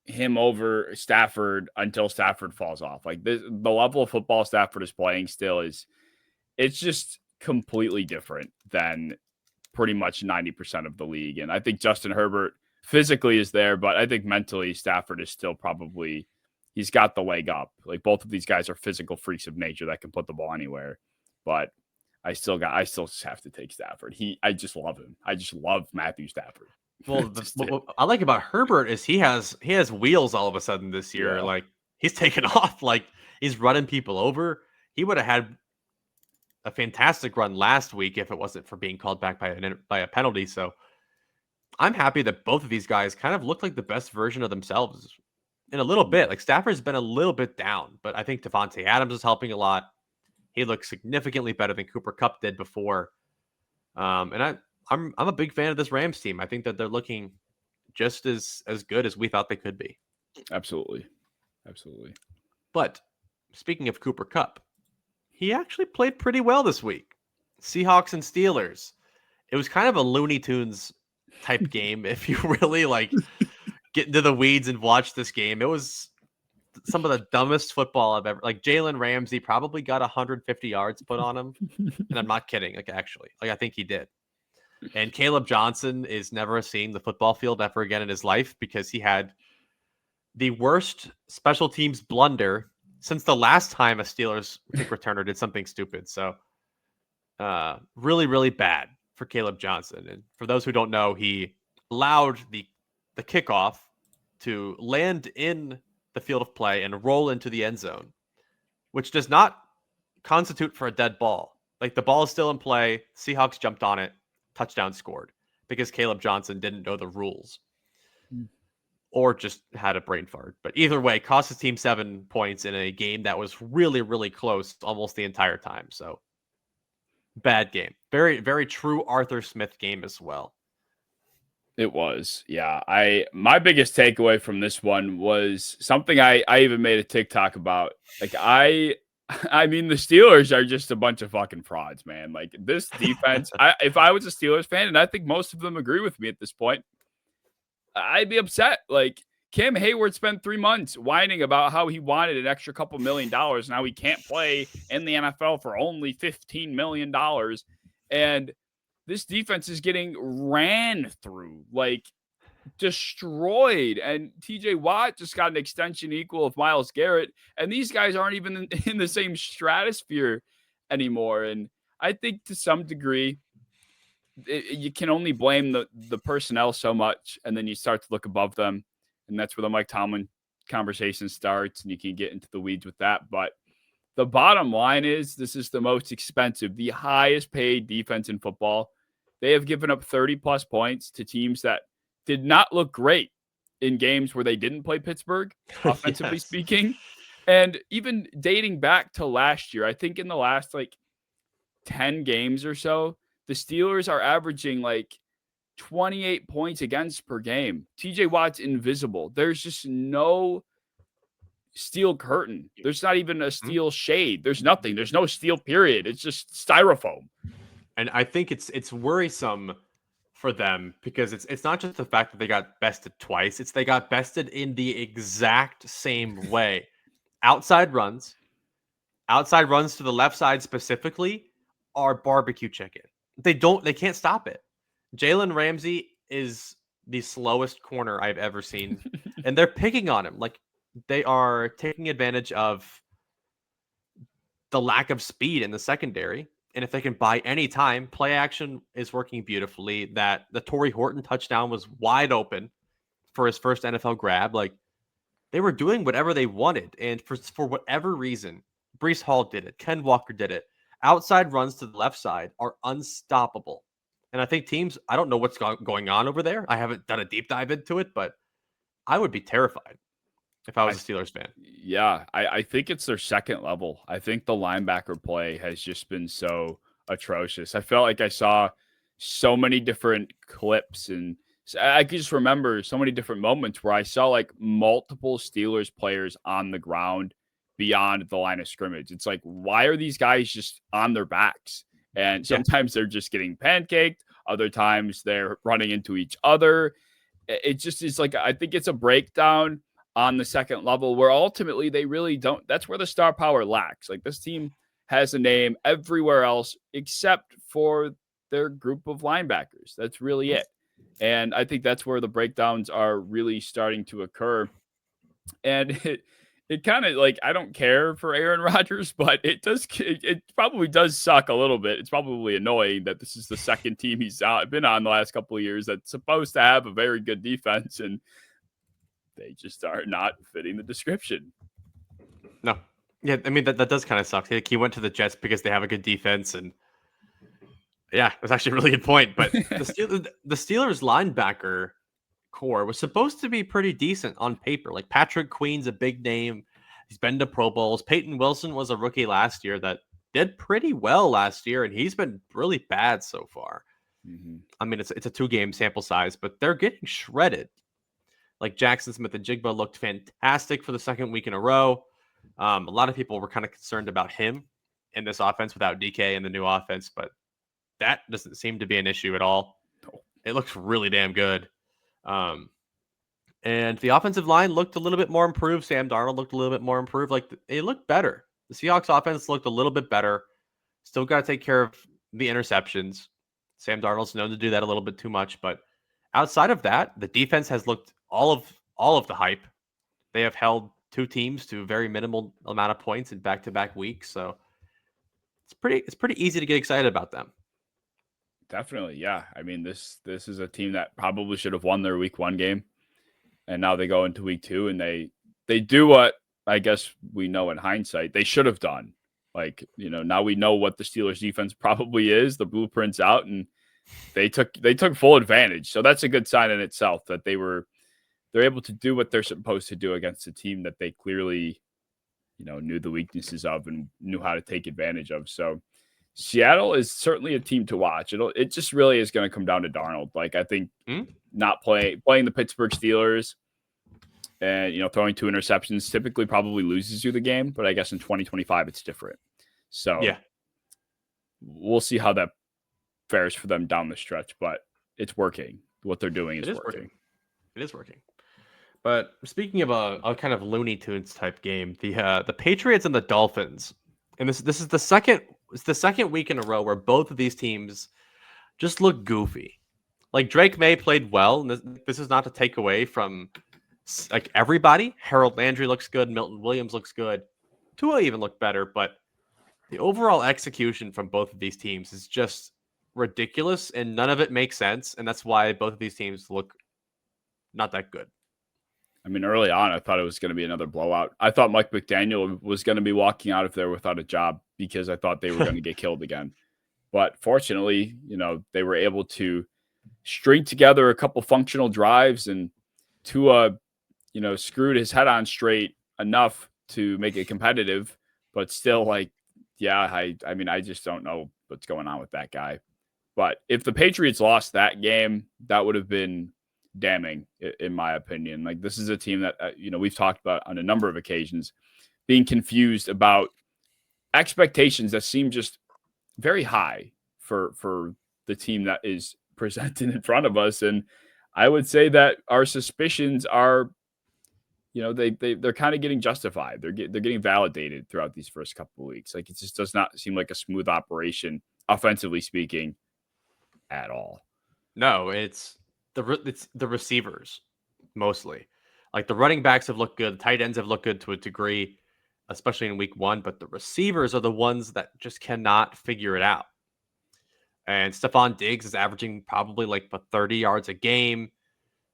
him over Stafford until Stafford falls off. Like the level of football Stafford is playing still it's just completely different than pretty much 90% of the league. And I think Justin Herbert physically is there, but I think mentally Stafford is still probably, he's got the leg up. Like both of these guys are physical freaks of nature that can put the ball anywhere. But I still have to take Stafford. I just love him. I just love Matthew Stafford. Well, what I like about Herbert is he has wheels all of a sudden this year. Yeah. Like he's taken off. Like he's running people over. He would have had a fantastic run last week if it wasn't for being called back by a penalty. So I'm happy that both of these guys kind of look like the best version of themselves in a little bit. Like Stafford's been a little bit down, but I think Devontae Adams is helping a lot. He looks significantly better than Cooper Kupp did before. And I'm a big fan of this Rams team. I think that they're looking just as good as we thought they could be. Absolutely. But speaking of Cooper Kupp, he actually played pretty well this week. Seahawks and Steelers. It was kind of a Looney Tunes type game if you really get into the weeds and watch this game. It was some of the dumbest football I've ever. Like Jalen Ramsey probably got 150 yards put on him, and I'm not kidding. Actually, I think he did. And Caleb Johnson is never seeing the football field ever again in his life because he had the worst special teams blunder since the last time a Steelers kick returner did something stupid. So really, really bad for Caleb Johnson. And for those who don't know, he allowed the kickoff to land in the field of play and roll into the end zone, which does not constitute for a dead ball. Like the ball is still in play. Seahawks jumped on it, touchdown scored because Caleb Johnson didn't know the rules or just had a brain fart. But either way, cost his team 7 points in a game that was really, really close almost the entire time. So bad game. Very, very true Arthur Smith game as well. It was. Yeah. My biggest takeaway from this one was something I even made a TikTok about. Like I mean, the Steelers are just a bunch of fucking frauds, man. Like this defense, if I was a Steelers fan, and I think most of them agree with me at this point, I'd be upset. Like Cam Hayward spent 3 months whining about how he wanted an extra couple $1 million. Now he can't play in the NFL for only $15 million. And this defense is getting ran through, like destroyed. And TJ Watt just got an extension equal of Myles Garrett. And these guys aren't even in the same stratosphere anymore. And I think to some degree, you can only blame the personnel so much, and then you start to look above them, and that's where the Mike Tomlin conversation starts, and you can get into the weeds with that. But the bottom line is this is the most expensive, the highest paid defense in football. They have given up 30-plus points to teams that did not look great in games where they didn't play Pittsburgh, offensively speaking. And even dating back to last year, I think in the last, 10 games or so, the Steelers are averaging 28 points against per game. TJ Watt's invisible. There's just no steel curtain. There's not even a steel shade. There's nothing. There's no steel period. It's just styrofoam. And I think it's worrisome for them because it's not just the fact that they got bested twice. It's they got bested in the exact same way. Outside runs to the left side specifically are barbecue chicken. They can't stop it. Jalen Ramsey is the slowest corner I've ever seen. And they're picking on him. Like they are taking advantage of the lack of speed in the secondary. And if they can buy any time, play action is working beautifully. That the Torrey Horton touchdown was wide open for his first NFL grab. Like they were doing whatever they wanted. And for whatever reason, Breece Hall did it. Ken Walker did it. Outside runs to the left side are unstoppable. And I think teams, I don't know what's going on over there. I haven't done a deep dive into it, but I would be terrified if I was a Steelers fan. Yeah, I think it's their second level. I think the linebacker play has just been so atrocious. I felt like I saw so many different clips, and I could just remember so many different moments where I saw multiple Steelers players on the ground beyond the line of scrimmage. It's like, why are these guys just on their backs? And sometimes they're just getting pancaked. Other times they're running into each other. It just is I think it's a breakdown on the second level where ultimately they really don't. That's where the star power lacks. This team has a name everywhere else except for their group of linebackers. That's really it. And I think that's where the breakdowns are really starting to occur. And it kind of I don't care for Aaron Rodgers, but it probably does suck a little bit. It's probably annoying that this is the second team he's been on the last couple of years that's supposed to have a very good defense, and they just are not fitting the description. No. Yeah, I mean, that does kind of suck. He went to the Jets because they have a good defense, and yeah, that's actually a really good point. But the Steelers linebacker core was supposed to be pretty decent on paper. Like Patrick Queen's a big name. He's been to Pro Bowls. Peyton Wilson was a rookie last year that did pretty well last year, and he's been really bad so far. Mm-hmm. I mean, it's a 2-game sample size, but they're getting shredded. Like Jackson Smith and Jigba looked fantastic for the second week in a row. A lot of people were kind of concerned about him in this offense without DK in the new offense, but that doesn't seem to be an issue at all. It looks really damn good. And the offensive line looked a little bit more improved. Sam Darnold looked a little bit more improved. It looked better. The Seahawks offense looked a little bit better. Still got to take care of the interceptions. Sam Darnold's known to do that a little bit too much, but outside of that, the defense has looked all of the hype. They have held two teams to a very minimal amount of points in back-to-back weeks, so it's pretty easy to get excited about them. Definitely, yeah. I mean, this is a team that probably should have won their week 1 game, and now they go into week 2 and they do what I guess we know in hindsight they should have done. Like, now we know what the Steelers defense probably is. The blueprint's out, and they took full advantage. So that's a good sign in itself that they're able to do what they're supposed to do against a team that they clearly, knew the weaknesses of and knew how to take advantage of. So Seattle is certainly a team to watch. It just really is going to come down to Darnold. Like, I think not playing the Pittsburgh Steelers and throwing 2 interceptions typically probably loses you the game, but I guess in 2025 it's different. So yeah, we'll see how that fares for them down the stretch, but it's working. What they're doing is working. It is working. But speaking of a kind of Looney Tunes type game, the Patriots and the Dolphins, and this is the second week in a row where both of these teams just look goofy. Like, Drake May played well, and this is not to take away from like everybody. Harold Landry looks good, Milton Williams looks good, Tua even looked better, but the overall execution from both of these teams is just ridiculous, and none of it makes sense, and that's why both of these teams look not that good. I mean, early on, I thought it was going to be another blowout. I thought Mike McDaniel was going to be walking out of there without a job because I thought they were going to get killed again. But fortunately, they were able to string together a couple functional drives, and Tua, screwed his head on straight enough to make it competitive, but still, I mean, I just don't know what's going on with that guy. But if the Patriots lost that game, that would have been damning, in my opinion. Like, this is a team that, we've talked about on a number of occasions, being confused about expectations that seem just very high for the team that is presented in front of us. And I would say that our suspicions are, they're kind of getting justified. They're getting validated throughout these first couple of weeks. Like, it just does not seem like a smooth operation, offensively speaking, at all. No, it's the receivers mostly. Like, the running backs have looked good, the tight ends have looked good to a degree, especially in week 1, but the receivers are the ones that just cannot figure it out. And Stephon Diggs is averaging probably like 30 yards a game.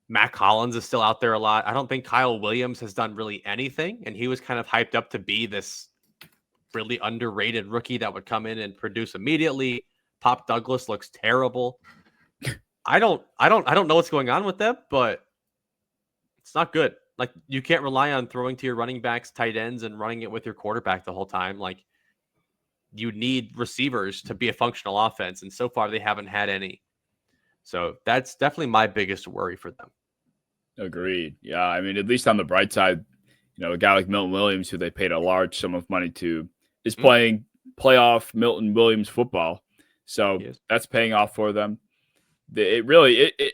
Matt Collins is still out there a lot. I don't think Kyle Williams has done really anything, and he was kind of hyped up to be this really underrated rookie that would come in and produce immediately. Pop Douglas looks terrible. I don't know what's going on with them, but it's not good. Like, you can't rely on throwing to your running backs, tight ends, and running it with your quarterback the whole time. Like, you need receivers to be a functional offense, and so far they haven't had any. So that's definitely my biggest worry for them. Agreed. Yeah, I mean, at least on the bright side, a guy like Milton Williams, who they paid a large sum of money to, is playing playoff Milton Williams football. So that's paying off for them.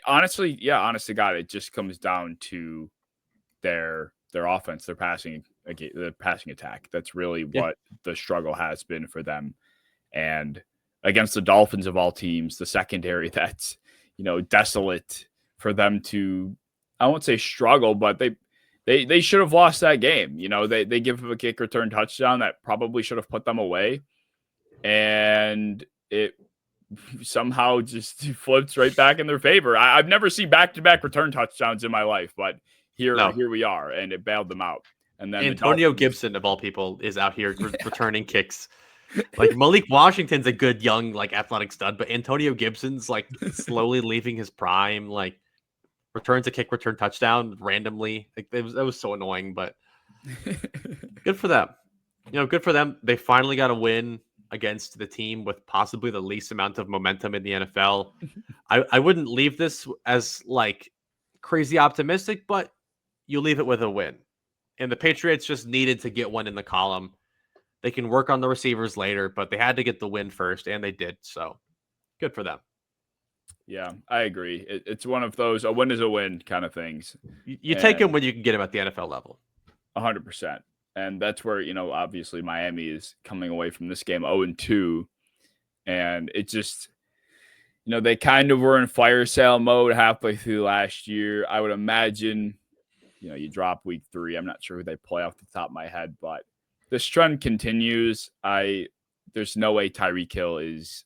Honestly, honest to God, it just comes down to their offense, their passing attack. That's really what the struggle has been for them. And against the Dolphins of all teams, the secondary that's, desolate for them to, I won't say struggle, but they should have lost that game. They give them a kick return touchdown that probably should have put them away. And it somehow just flips right back in their favor. I've never seen back-to-back return touchdowns in my life, but here we are, and it bailed them out. And then Antonio Gibson, of all people, is out here returning kicks. Like, Malik Washington's a good young, like, athletic stud, but Antonio Gibson's like slowly leaving his prime. Like, returns a kick return touchdown randomly. Like, that was so annoying, but good for them. Good for them. They finally got a win against the team with possibly the least amount of momentum in the NFL. I wouldn't leave this as like crazy optimistic, but you leave it with a win. And the Patriots just needed to get one in the column. They can work on the receivers later, but they had to get the win first, and they did. So good for them. Yeah, I agree. It's one of those a win is a win kind of things. You take them when you can get them at the NFL level. 100%. And that's where, obviously Miami is coming away from this game 0-2. And it just, they kind of were in fire sale mode halfway through last year. I would imagine, you drop week 3. I'm not sure who they play off the top of my head, but this trend continues. There's no way Tyreek Hill is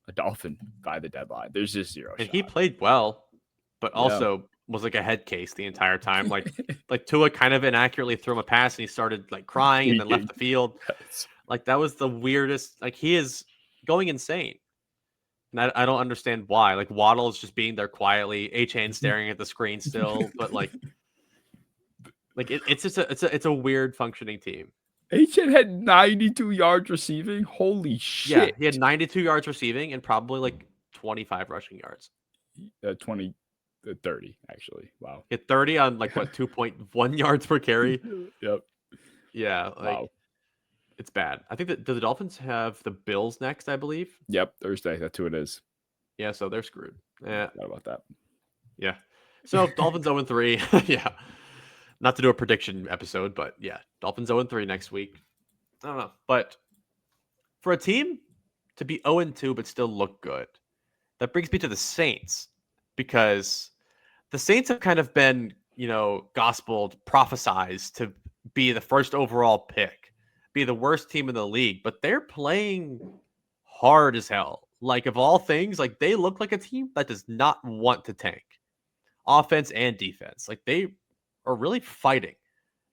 a Dolphin by the deadline. There's just zero And shot. he played well, but Yeah. also was like a head case the entire time. Like Tua kind of inaccurately threw him a pass and he started like crying and then left the field. Yes. Like that was the weirdest. Like he is going insane. And I don't understand why. Like Waddle is just being there quietly, Achane staring at the screen still, but like it's just it's a weird functioning team. Achane had 92 yards receiving. Holy shit. Yeah, he had 92 yards receiving and probably like 25 rushing yards. 20, 30 actually. Wow. He had 30 on like what 2.1 yards per carry. Yep. Yeah, like Wow. it's bad. I think that do the Dolphins have the Bills next, I believe. Yep. Thursday. That's who it is. Yeah, so they're screwed. Yeah. Forgot about that. Yeah. So Dolphins 0-3. Yeah. Not to do a prediction episode, but yeah, Dolphins 0-3 next week. I don't know. But for a team to be 0-2 but still look good, that brings me to the Saints, because the Saints have kind of been, gospeled, prophesized to be the first overall pick, be the worst team in the league, but they're playing hard as hell. Like, of all things, like they look like a team that does not want to tank, offense and defense. Like they are really fighting,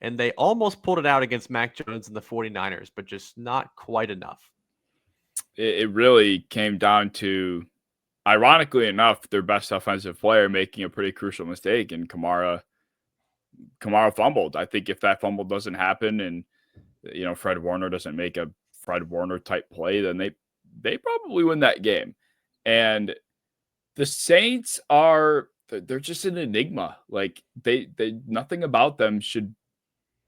and they almost pulled it out against Mac Jones and the 49ers, but just not quite enough. It really came down to, ironically enough, their best offensive player making a pretty crucial mistake, and Kamara fumbled. I think if that fumble doesn't happen and Fred Warner doesn't make a Fred Warner type play, then they probably win that game. And the Saints they're just an enigma. Like they nothing about them should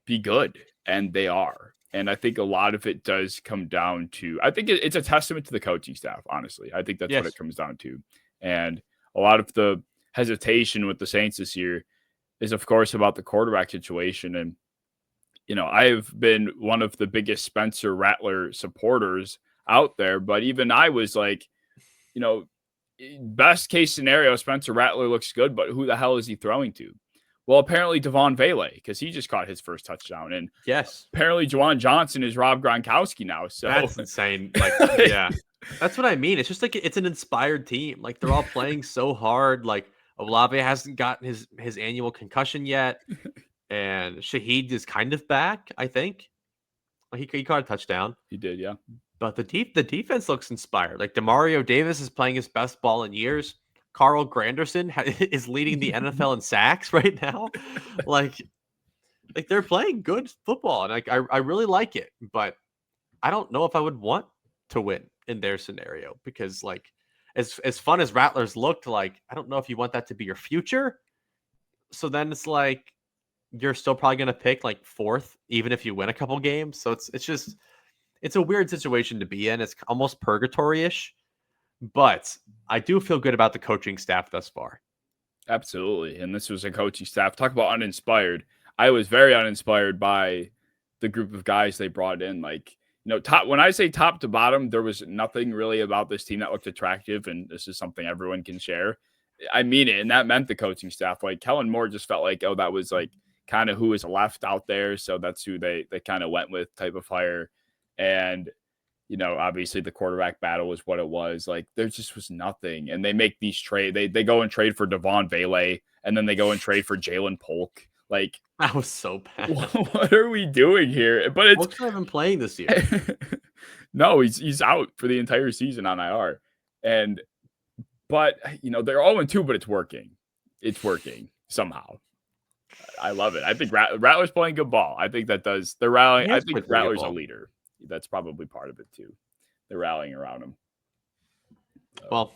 be good, and they are. And I think a lot of it does come down to, I think it's a testament to the coaching staff, honestly. I think that's what it comes down to. And a lot of the hesitation with the Saints this year is, of course, about the quarterback situation. And, I've been one of the biggest Spencer Rattler supporters out there, but even I was like, best case scenario, Spencer Rattler looks good, but who the hell is he throwing to? Well, apparently Devon Vele, because he just caught his first touchdown. And yes, apparently Juwan Johnson is Rob Gronkowski now. So that's insane. Like, yeah, that's what I mean. It's just like it's an inspired team. Like they're all playing so hard. Like Olave hasn't gotten his annual concussion yet, and Shaheed is kind of back. I think he caught a touchdown. He did, yeah. But the defense looks inspired. Like Demario Davis is playing his best ball in years. Carl Granderson is leading the NFL in sacks right now. Like they're playing good football, and I really like it. But I don't know if I would want to win in their scenario, because like as fun as Rattlers looked, like I don't know if you want that to be your future. So then it's like you're still probably going to pick like fourth, even if you win a couple games. So it's a weird situation to be in. It's almost purgatory-ish. But I do feel good about the coaching staff thus far. Absolutely. And this was a coaching staff. Talk about uninspired. I was very uninspired by the group of guys they brought in. Like, when I say top to bottom, there was nothing really about this team that looked attractive. And this is something everyone can share. I mean it. And that meant the coaching staff. Like Kellen Moore just felt like, that was like kind of who was left out there. So that's who they kind of went with type of hire. And obviously the quarterback battle was what it was. Like there just was nothing. And they make these trade. They go and trade for Devon Vele, and then they go and trade for Jalen Polk. Like that was so bad. What are we doing here? But it's Polk's not even playing this year. No, he's out for the entire season on IR. But they're 0-2, but it's working. It's working somehow. I love it. I think Rattler's playing good ball. I think that does. They're rallying. I think Rattler's a leader. That's probably part of it too. They're rallying around him. Well,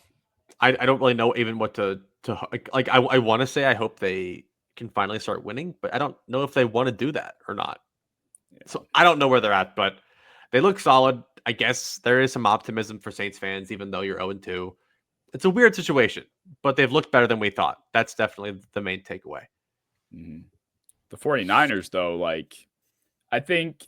I don't really know even what to like. I want to say I hope they can finally start winning, but I don't know if they want to do that or not. Yeah. So I don't know where they're at, but they look solid. I guess there is some optimism for Saints fans, even though you're 0-2. It's a weird situation, but they've looked better than we thought. That's definitely the main takeaway. Mm-hmm. The 49ers, though, like I think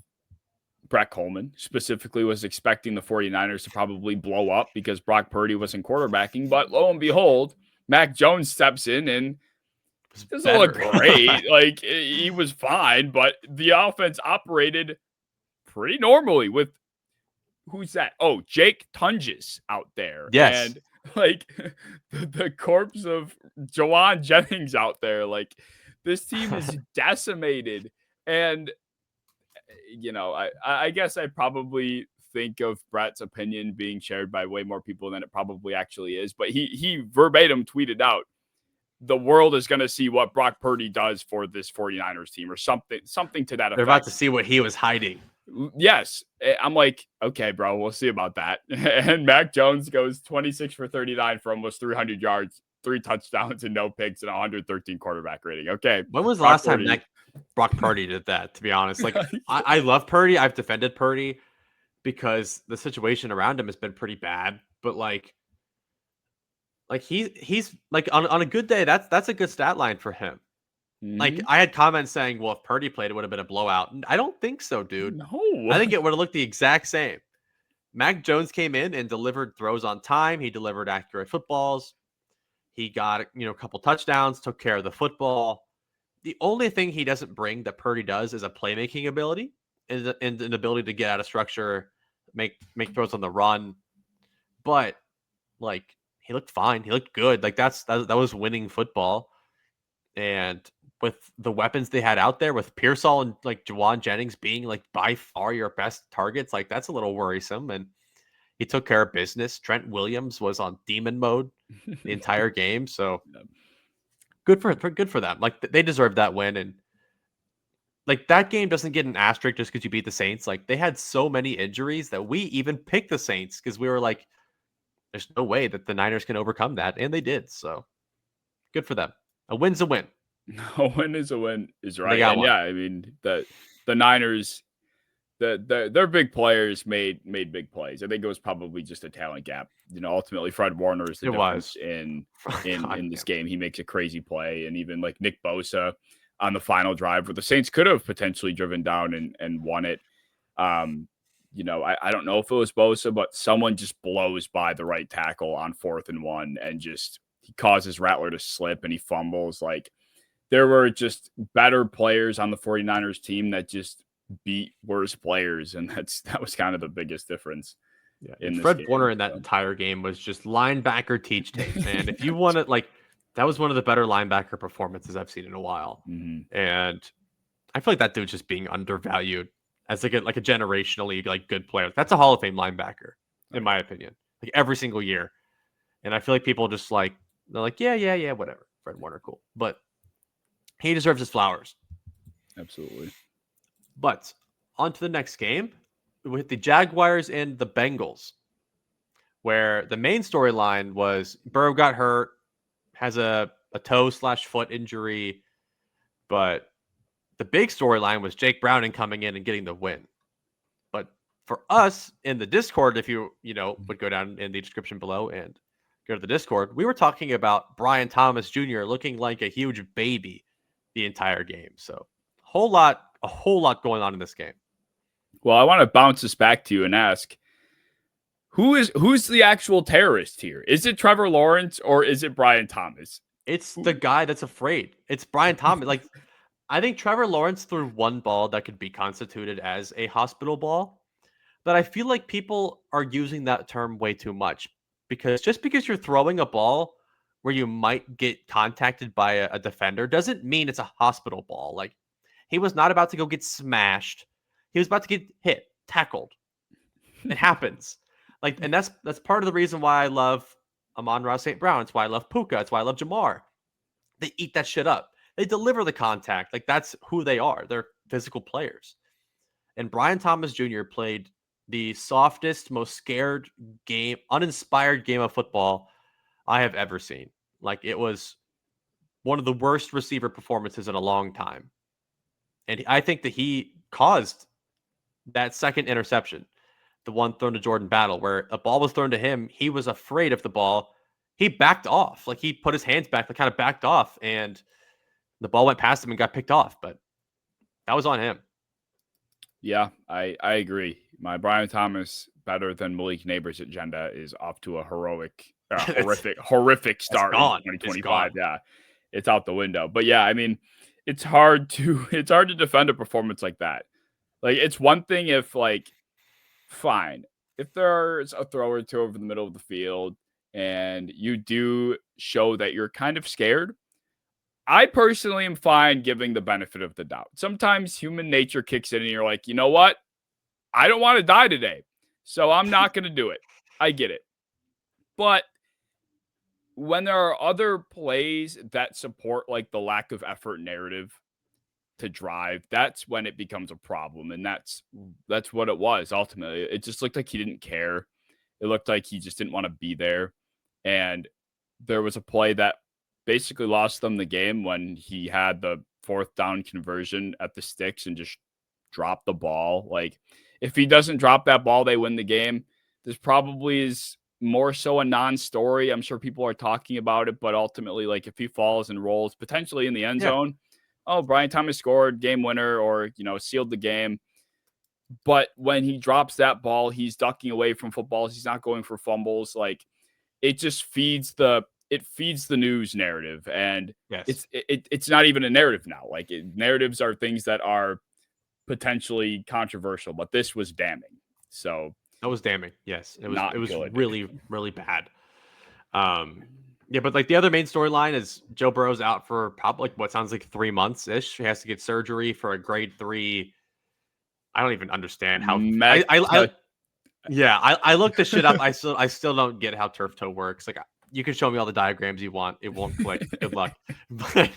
Brett Coleman specifically was expecting the 49ers to probably blow up because Brock Purdy wasn't quarterbacking. But lo and behold, Mac Jones steps in and doesn't look great. Like he was fine, but the offense operated pretty normally with who's that? Oh, Jake Tunges out there. Yes. And like the corpse of Jawan Jennings out there. Like this team is decimated. And I guess I probably think of Brett's opinion being shared by way more people than it probably actually is. But he verbatim tweeted out, the world is going to see what Brock Purdy does for this 49ers team or something to that effect. They're about to see what he was hiding. Yes. I'm like, okay, bro, we'll see about that. And Mac Jones goes 26 for 39 for almost 300 yards, 3 touchdowns and no picks and 113 quarterback rating. Okay. When was the last time Brock Purdy did that, to be honest? Like, I love Purdy. I've defended Purdy because the situation around him has been pretty bad. But like he's like on a good day, that's a good stat line for him. Mm-hmm. Like I had comments saying, well, if Purdy played, it would have been a blowout. I don't think so, dude. No. I think it would have looked the exact same. Mac Jones came in and delivered throws on time. He delivered accurate footballs. He got, a couple touchdowns, took care of the football. The only thing he doesn't bring that Purdy does is a playmaking ability and an ability to get out of structure, make throws on the run. But like he looked fine. He looked good. Like that was winning football. And with the weapons they had out there, with Pearsall and like Jawan Jennings being like by far your best targets, like that's a little worrisome. And he took care of business. Trent Williams was on demon mode the entire game. So good for them. Like they deserve that win. And like that game doesn't get an asterisk just because you beat the Saints. Like they had so many injuries that we even picked the Saints because we were like, there's no way that the Niners can overcome that. And they did. So good for them. A win's a win. A win is a win is right. And yeah, I mean the Niners, their big players made big plays. I think it was probably just a talent gap. Ultimately Fred Warner is the difference in this game. He makes a crazy play, and even like Nick Bosa on the final drive where the Saints could have potentially driven down and won it. I don't know if it was Bosa, but someone just blows by the right tackle on 4th and 1 and just he causes Rattler to slip and he fumbles. Like there were just better players on the 49ers team that just beat worse players. And that was kind of the biggest difference. Yeah. In Fred Warner in that entire game was just linebacker teach tape, man. If you want to that was one of the better linebacker performances I've seen in a while. Mm-hmm. And I feel like that dude's just being undervalued as like a generationally like good player. That's a Hall of Fame linebacker, in my opinion. Like every single year. And I feel like people just they're like, yeah, whatever. Fred Warner, cool. But he deserves his flowers. Absolutely. But on to the next game with the Jaguars and the Bengals, where the main storyline was Burrow got hurt, has a toe/foot injury, but the big storyline was Jake Browning coming in and getting the win. But for us in the Discord, if you would go down in the description below and go to the Discord, we were talking about Brian Thomas Jr. looking like a huge baby the entire game. So a whole lot going on in this game. Well, I want to bounce this back to you and ask, who's the actual terrorist here? Is it Trevor Lawrence or is it Brian Thomas? It's the guy that's afraid. It's Brian Thomas. Like, I think Trevor Lawrence threw one ball that could be constituted as a hospital ball, but I feel like people are using that term way too much. Because just because you're throwing a ball where you might get contacted by a defender doesn't mean it's a hospital ball. Like he was not about to go get smashed. He was about to get hit, tackled. It happens. And that's part of the reason why I love Amon-Ra St. Brown. It's why I love Puka. It's why I love Jamar. They eat that shit up. They deliver the contact. Like that's who they are. They're physical players. And Brian Thomas Jr. played the softest, most scared game, uninspired game of football I have ever seen. Like it was one of the worst receiver performances in a long time. And I think that he caused that second interception, the one thrown to Jordan Battle, where a ball was thrown to him. He was afraid of the ball. He backed off. Like he put his hands back, kind of backed off, and the ball went past him and got picked off. But that was on him. Yeah, I agree. My Brian Thomas better than Malik Neighbors agenda is off to a horrific start in 2025. Yeah, it's out the window. But yeah, I mean, it's hard to defend a performance like that. Like it's one thing if fine, if there's a throw or two over the middle of the field and you do show that you're kind of scared, I personally am fine giving the benefit of the doubt. Sometimes human nature kicks in and you're like, you know what? I don't want to die today. So I'm not going to do it. I get it. But when there are other plays that support like the lack of effort narrative to drive, that's when it becomes a problem. And that's what it was ultimately. It just looked like he didn't care. It looked like he just didn't want to be there. And there was a play that basically lost them the game when he had the fourth down conversion at the sticks and just dropped the ball. Like, if he doesn't drop that ball, they win the game. This probably is more so a non-story. I'm sure people are talking about it, but ultimately, like, if he falls and rolls potentially in the end zone, oh, Brian Thomas scored game winner or, sealed the game. But when he drops that ball, he's ducking away from footballs. He's not going for fumbles. Like, it just feeds the news narrative, and Yes. it's not even a narrative now. Like, narratives are things that are potentially controversial, but this was damning. So That was damning. Yes. It was good. really, really bad. Yeah, but like the other main storyline is Joe Burrow's out for probably what sounds like 3 months ish. He has to get surgery for a grade 3. I don't even understand how I looked this shit up. I still don't get how turf toe works. Like, you can show me all the diagrams you want. It won't click. Good luck. But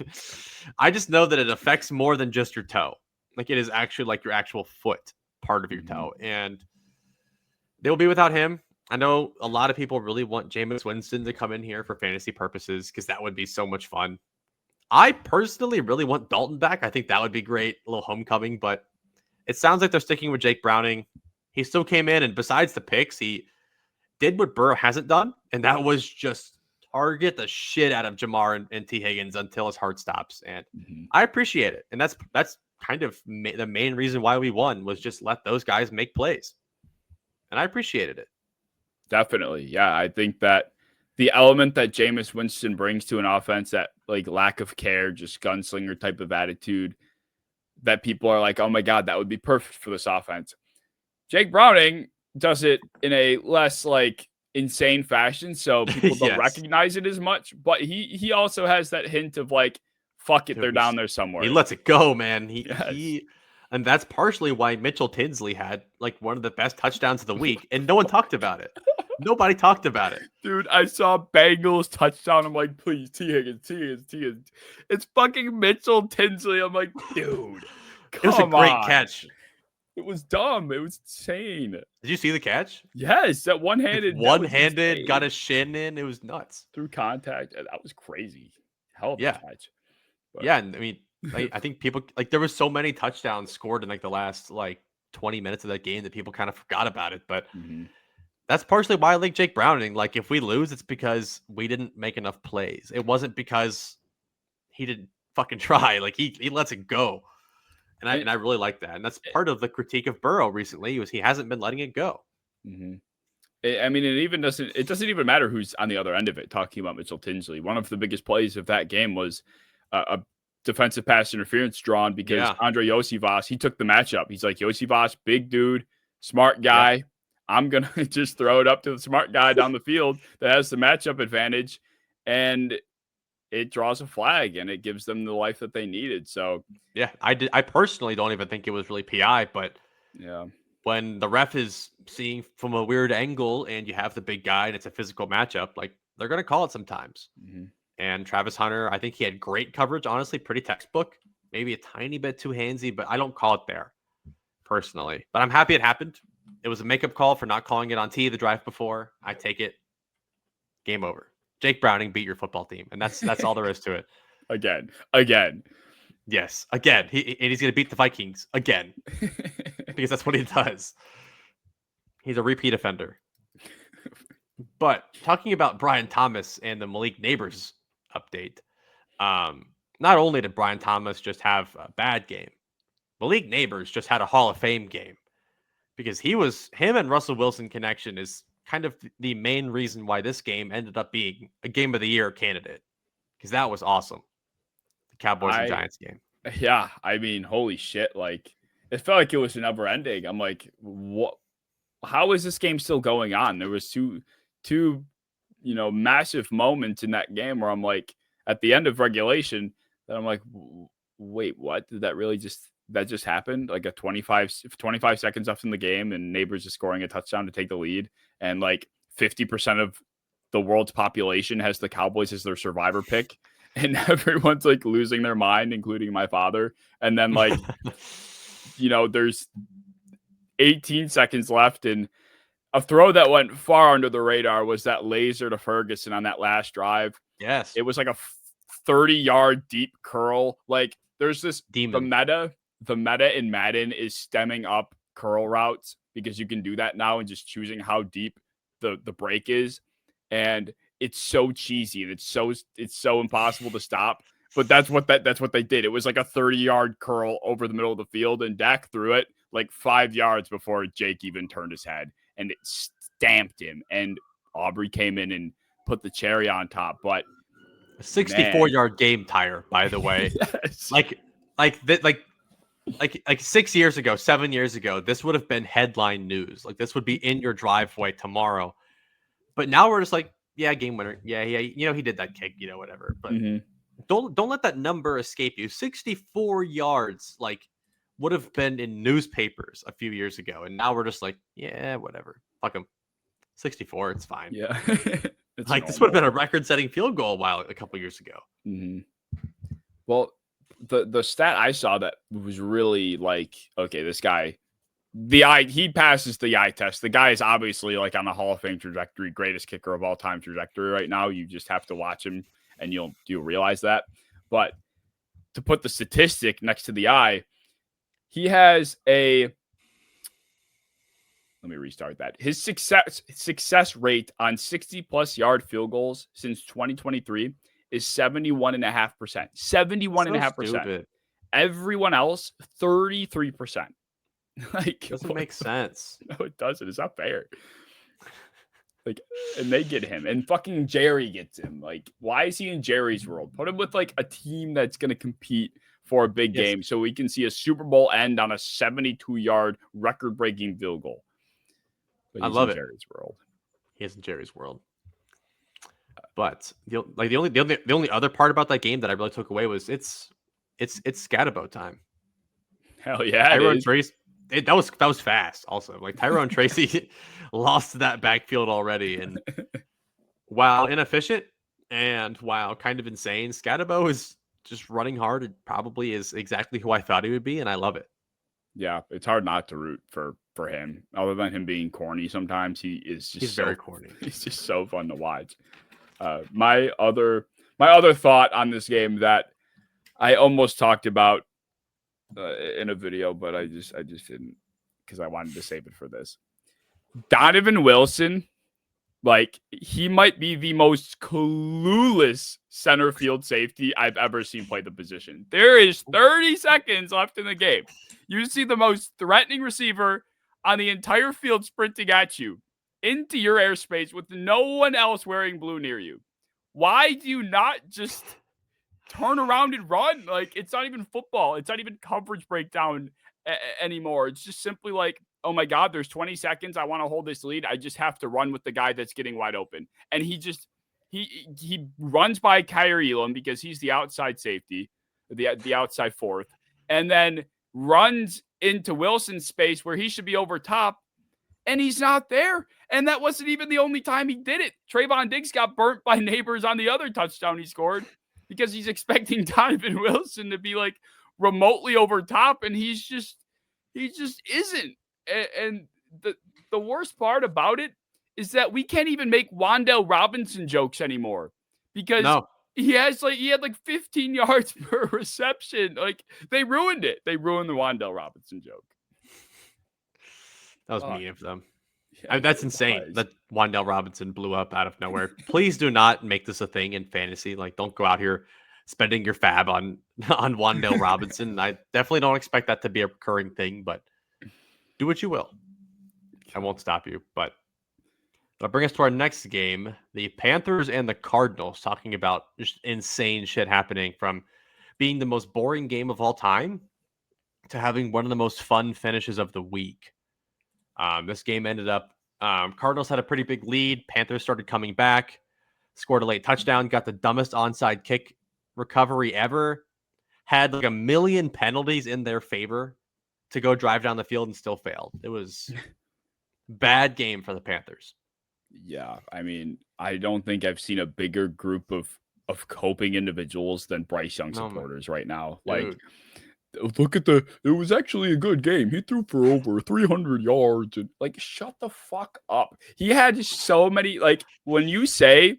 I just know that it affects more than just your toe. Like, it is actually like your actual foot part of your toe. And they will be without him. I know a lot of people really want Jameis Winston to come in here for fantasy purposes because that would be so much fun. I personally really want Dalton back. I think that would be great. A little homecoming, but it sounds like they're sticking with Jake Browning. He still came in, and besides the picks, he did what Burrow hasn't done, and that was just target the shit out of Jamar and T. Higgins until his heart stops. And I appreciate it. And that's kind of the main reason why we won, was just let those guys make plays. And I appreciated it. Definitely. Yeah. I think that the element that Jameis Winston brings to an offense, that like lack of care, just gunslinger type of attitude, that people are like, oh my God, that would be perfect for this offense. Jake Browning does it in a less like insane fashion, so people don't recognize it as much, but he also has that hint of like, fuck it, Dude, they're down there somewhere. He lets it go, man. And that's partially why Mitchell Tinsley had like one of the best touchdowns of the week, and no one talked about it. Nobody talked about it. Dude, I saw Bengals touchdown. I'm like, please, T. Higgins. It's fucking Mitchell Tinsley. I'm like, dude, it was a great catch. It was dumb. It was insane. Did you see the catch? Yes, that one-handed. Got his shin in. It was nuts. Through contact. That was crazy. Hell of a catch. But, yeah, and I mean, I think people like, there was so many touchdowns scored in like the last like 20 minutes of that game that people kind of forgot about it. But that's partially why I like Jake Browning. Like, if we lose, it's because we didn't make enough plays. It wasn't because he didn't fucking try. Like, he lets it go. And I really like that. And that's part of the critique of Burrow recently, was he hasn't been letting it go. I mean, it doesn't even matter who's on the other end of it. Talking about Mitchell Tinsley, one of the biggest plays of that game was a defensive pass interference drawn because Andre Yosivas, he took the matchup. He's like, Yosivas, big dude, smart guy. Yeah. I'm going to just throw it up to the smart guy down the field that has the matchup advantage. And it draws a flag, and it gives them the life that they needed. So, yeah, I personally don't even think it was really PI, but yeah, when the ref is seeing from a weird angle and you have the big guy and it's a physical matchup, like, they're going to call it sometimes. And Travis Hunter, I think he had great coverage, honestly, pretty textbook, maybe a tiny bit too handsy, but I don't call it there personally. But I'm happy it happened. It was a makeup call for not calling it on T the drive before. I take it. Game over. Jake Browning beat your football team, and that's all there is to it. Again. Yes, again. He's going to beat the Vikings again, because that's what he does. He's a repeat offender. But talking about Brian Thomas and the Malik Neighbors update, not only did Brian Thomas just have a bad game, Malik Neighbors just had a Hall of Fame game, because him and Russell Wilson connection is kind of the main reason why this game ended up being a game of the year candidate, because that was awesome. The Cowboys and Giants game. Yeah. I mean, holy shit. Like, it felt like it was never ending. I'm like, what? how is this game still going on? There was two, massive moments in that game where I'm like, at the end of regulation, that I'm like, wait, what? Did that really just happened? Like a 25 seconds left in the game, and Neighbors is scoring a touchdown to take the lead, and like 50% of the world's population has the Cowboys as their survivor pick, and everyone's like losing their mind, including my father. And then like, there's 18 seconds left, and a throw that went far under the radar was that laser to Ferguson on that last drive. Yes. It was like a 30-yard deep curl. Like there's this Demon. The meta in Madden is stemming up curl routes because you can do that now and just choosing how deep the break is. And it's so cheesy and it's so impossible to stop. But that's what they did. It was like a 30-yard curl over the middle of the field, and Dak threw it like 5 yards before Jake even turned his head, and it stamped him. And Aubrey came in and put the cherry on top. But a 64-yard game tire, by the way. Yes. Like 6 years ago, 7 years ago, this would have been headline news. Like this would be in your driveway tomorrow. But now we're just like, yeah, game winner. Yeah, he did that kick, whatever. But don't let that number escape you. 64 yards, like, would have been in newspapers a few years ago, and now we're just like, yeah, whatever. Fuck him. 64, it's fine. Yeah. Like this would have been a record-setting field goal a couple years ago. Mm-hmm. Well, the stat I saw that was really like, okay, this guy, he passes the eye test. The guy is obviously like on a Hall of Fame trajectory, greatest kicker of all time trajectory right now. You just have to watch him and you'll realize that. But to put the statistic next to the eye, he has let me restart that. His success rate on 60+ yard field goals since 2023 is 71.5%. 71.5%. Everyone else, 33%. Like, doesn't make sense. No, it doesn't. It's not fair. Like, and they get him, and fucking Jerry gets him. Like, why is he in Jerry's world? Put him with like a team that's gonna compete for a big game, so we can see a Super Bowl end on a 72-yard record-breaking field goal. But I love it. Jerry's world. He is in Jerry's world. But the only other part about that game that I really took away was it's Scatterbo time. Hell yeah! Tyrone Tracy. That was fast. Also, like Tyrone Tracy lost that backfield already, and while inefficient and while kind of insane, Scatterbo is just running hard. It probably is exactly who I thought he would be, and I love it. Yeah, it's hard not to root for him. Other than him being corny, sometimes he's very corny. He's just so fun to watch. My other thought on this game that I almost talked about in a video, but I just didn't because I wanted to save it for this. Donovan Wilson, like, he might be the most clueless center field safety I've ever seen play the position. There is 30 seconds left in the game. You see the most threatening receiver on the entire field sprinting at you into your airspace with no one else wearing blue near you. Why do you not just turn around and run? Like, it's not even football. It's not even coverage breakdown anymore. It's just simply like, oh my God, there's 20 seconds. I want to hold this lead. I just have to run with the guy that's getting wide open. And he runs by Kyrie Elam because he's the outside safety, the outside fourth, and then runs into Wilson's space where he should be over top, and he's not there. And that wasn't even the only time he did it. Trayvon Diggs got burnt by Neighbors on the other touchdown he scored because he's expecting Donovan Wilson to be like remotely over top, and he just isn't. And the worst part about it is that we can't even make Wan'Dale Robinson jokes anymore because he had like 15 yards per reception. Like, they ruined it. They ruined the Wan'Dale Robinson joke. That was mean of them. Yeah, that's insane that Wan'Dale Robinson blew up out of nowhere. Please do not make this a thing in fantasy. Like, don't go out here spending your fab on Wan'Dale Robinson. I definitely don't expect that to be a recurring thing, but do what you will. I won't stop you. But that'll bring us to our next game, the Panthers and the Cardinals, talking about just insane shit happening, from being the most boring game of all time to having one of the most fun finishes of the week. This game ended up, Cardinals had a pretty big lead. Panthers started coming back, scored a late touchdown, got the dumbest onside kick recovery ever, had like a million penalties in their favor to go drive down the field and still failed. It was bad game for the Panthers. Yeah, I mean, I don't think I've seen a bigger group of coping individuals than Bryce Young supporters right now. Like, look at it was actually a good game. He threw for over 300 yards and like shut the fuck up. He had so many like when you say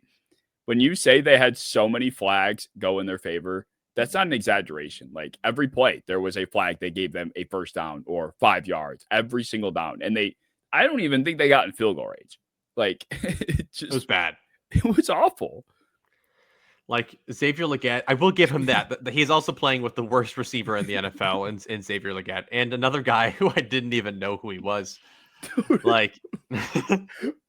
they had so many flags go in their favor, that's not an exaggeration. Like every play there was a flag, they gave them a first down or 5 yards every single down, and I don't even think they got in field goal range. Like it was bad. It was awful. Like Xavier Legette, I will give him that. He's also playing with the worst receiver in the NFL in Xavier Legette, and another guy who I didn't even know who he was. Dude, like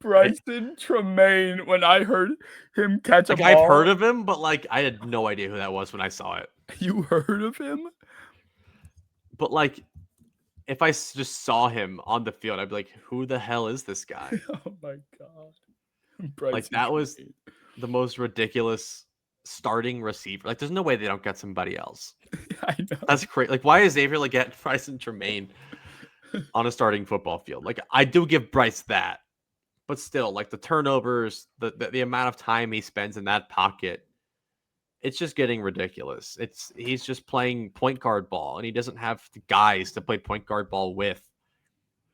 Bryson Tremaine. When I heard him catch a ball, I've heard of him, but like I had no idea who that was when I saw it. You heard of him? But like, if I just saw him on the field, I'd be like, "Who the hell is this guy?" Oh my god! Bryson like that Tremaine was the most ridiculous starting receiver. Like, there's no way they don't get somebody else. I know. That's crazy. Like, why is Xavier Legette, Bryson Tremaine on a starting football field? Like, I do give Bryce that, but still, like the turnovers, the amount of time he spends in that pocket, it's just getting ridiculous. He's just playing point guard ball, and he doesn't have the guys to play point guard ball with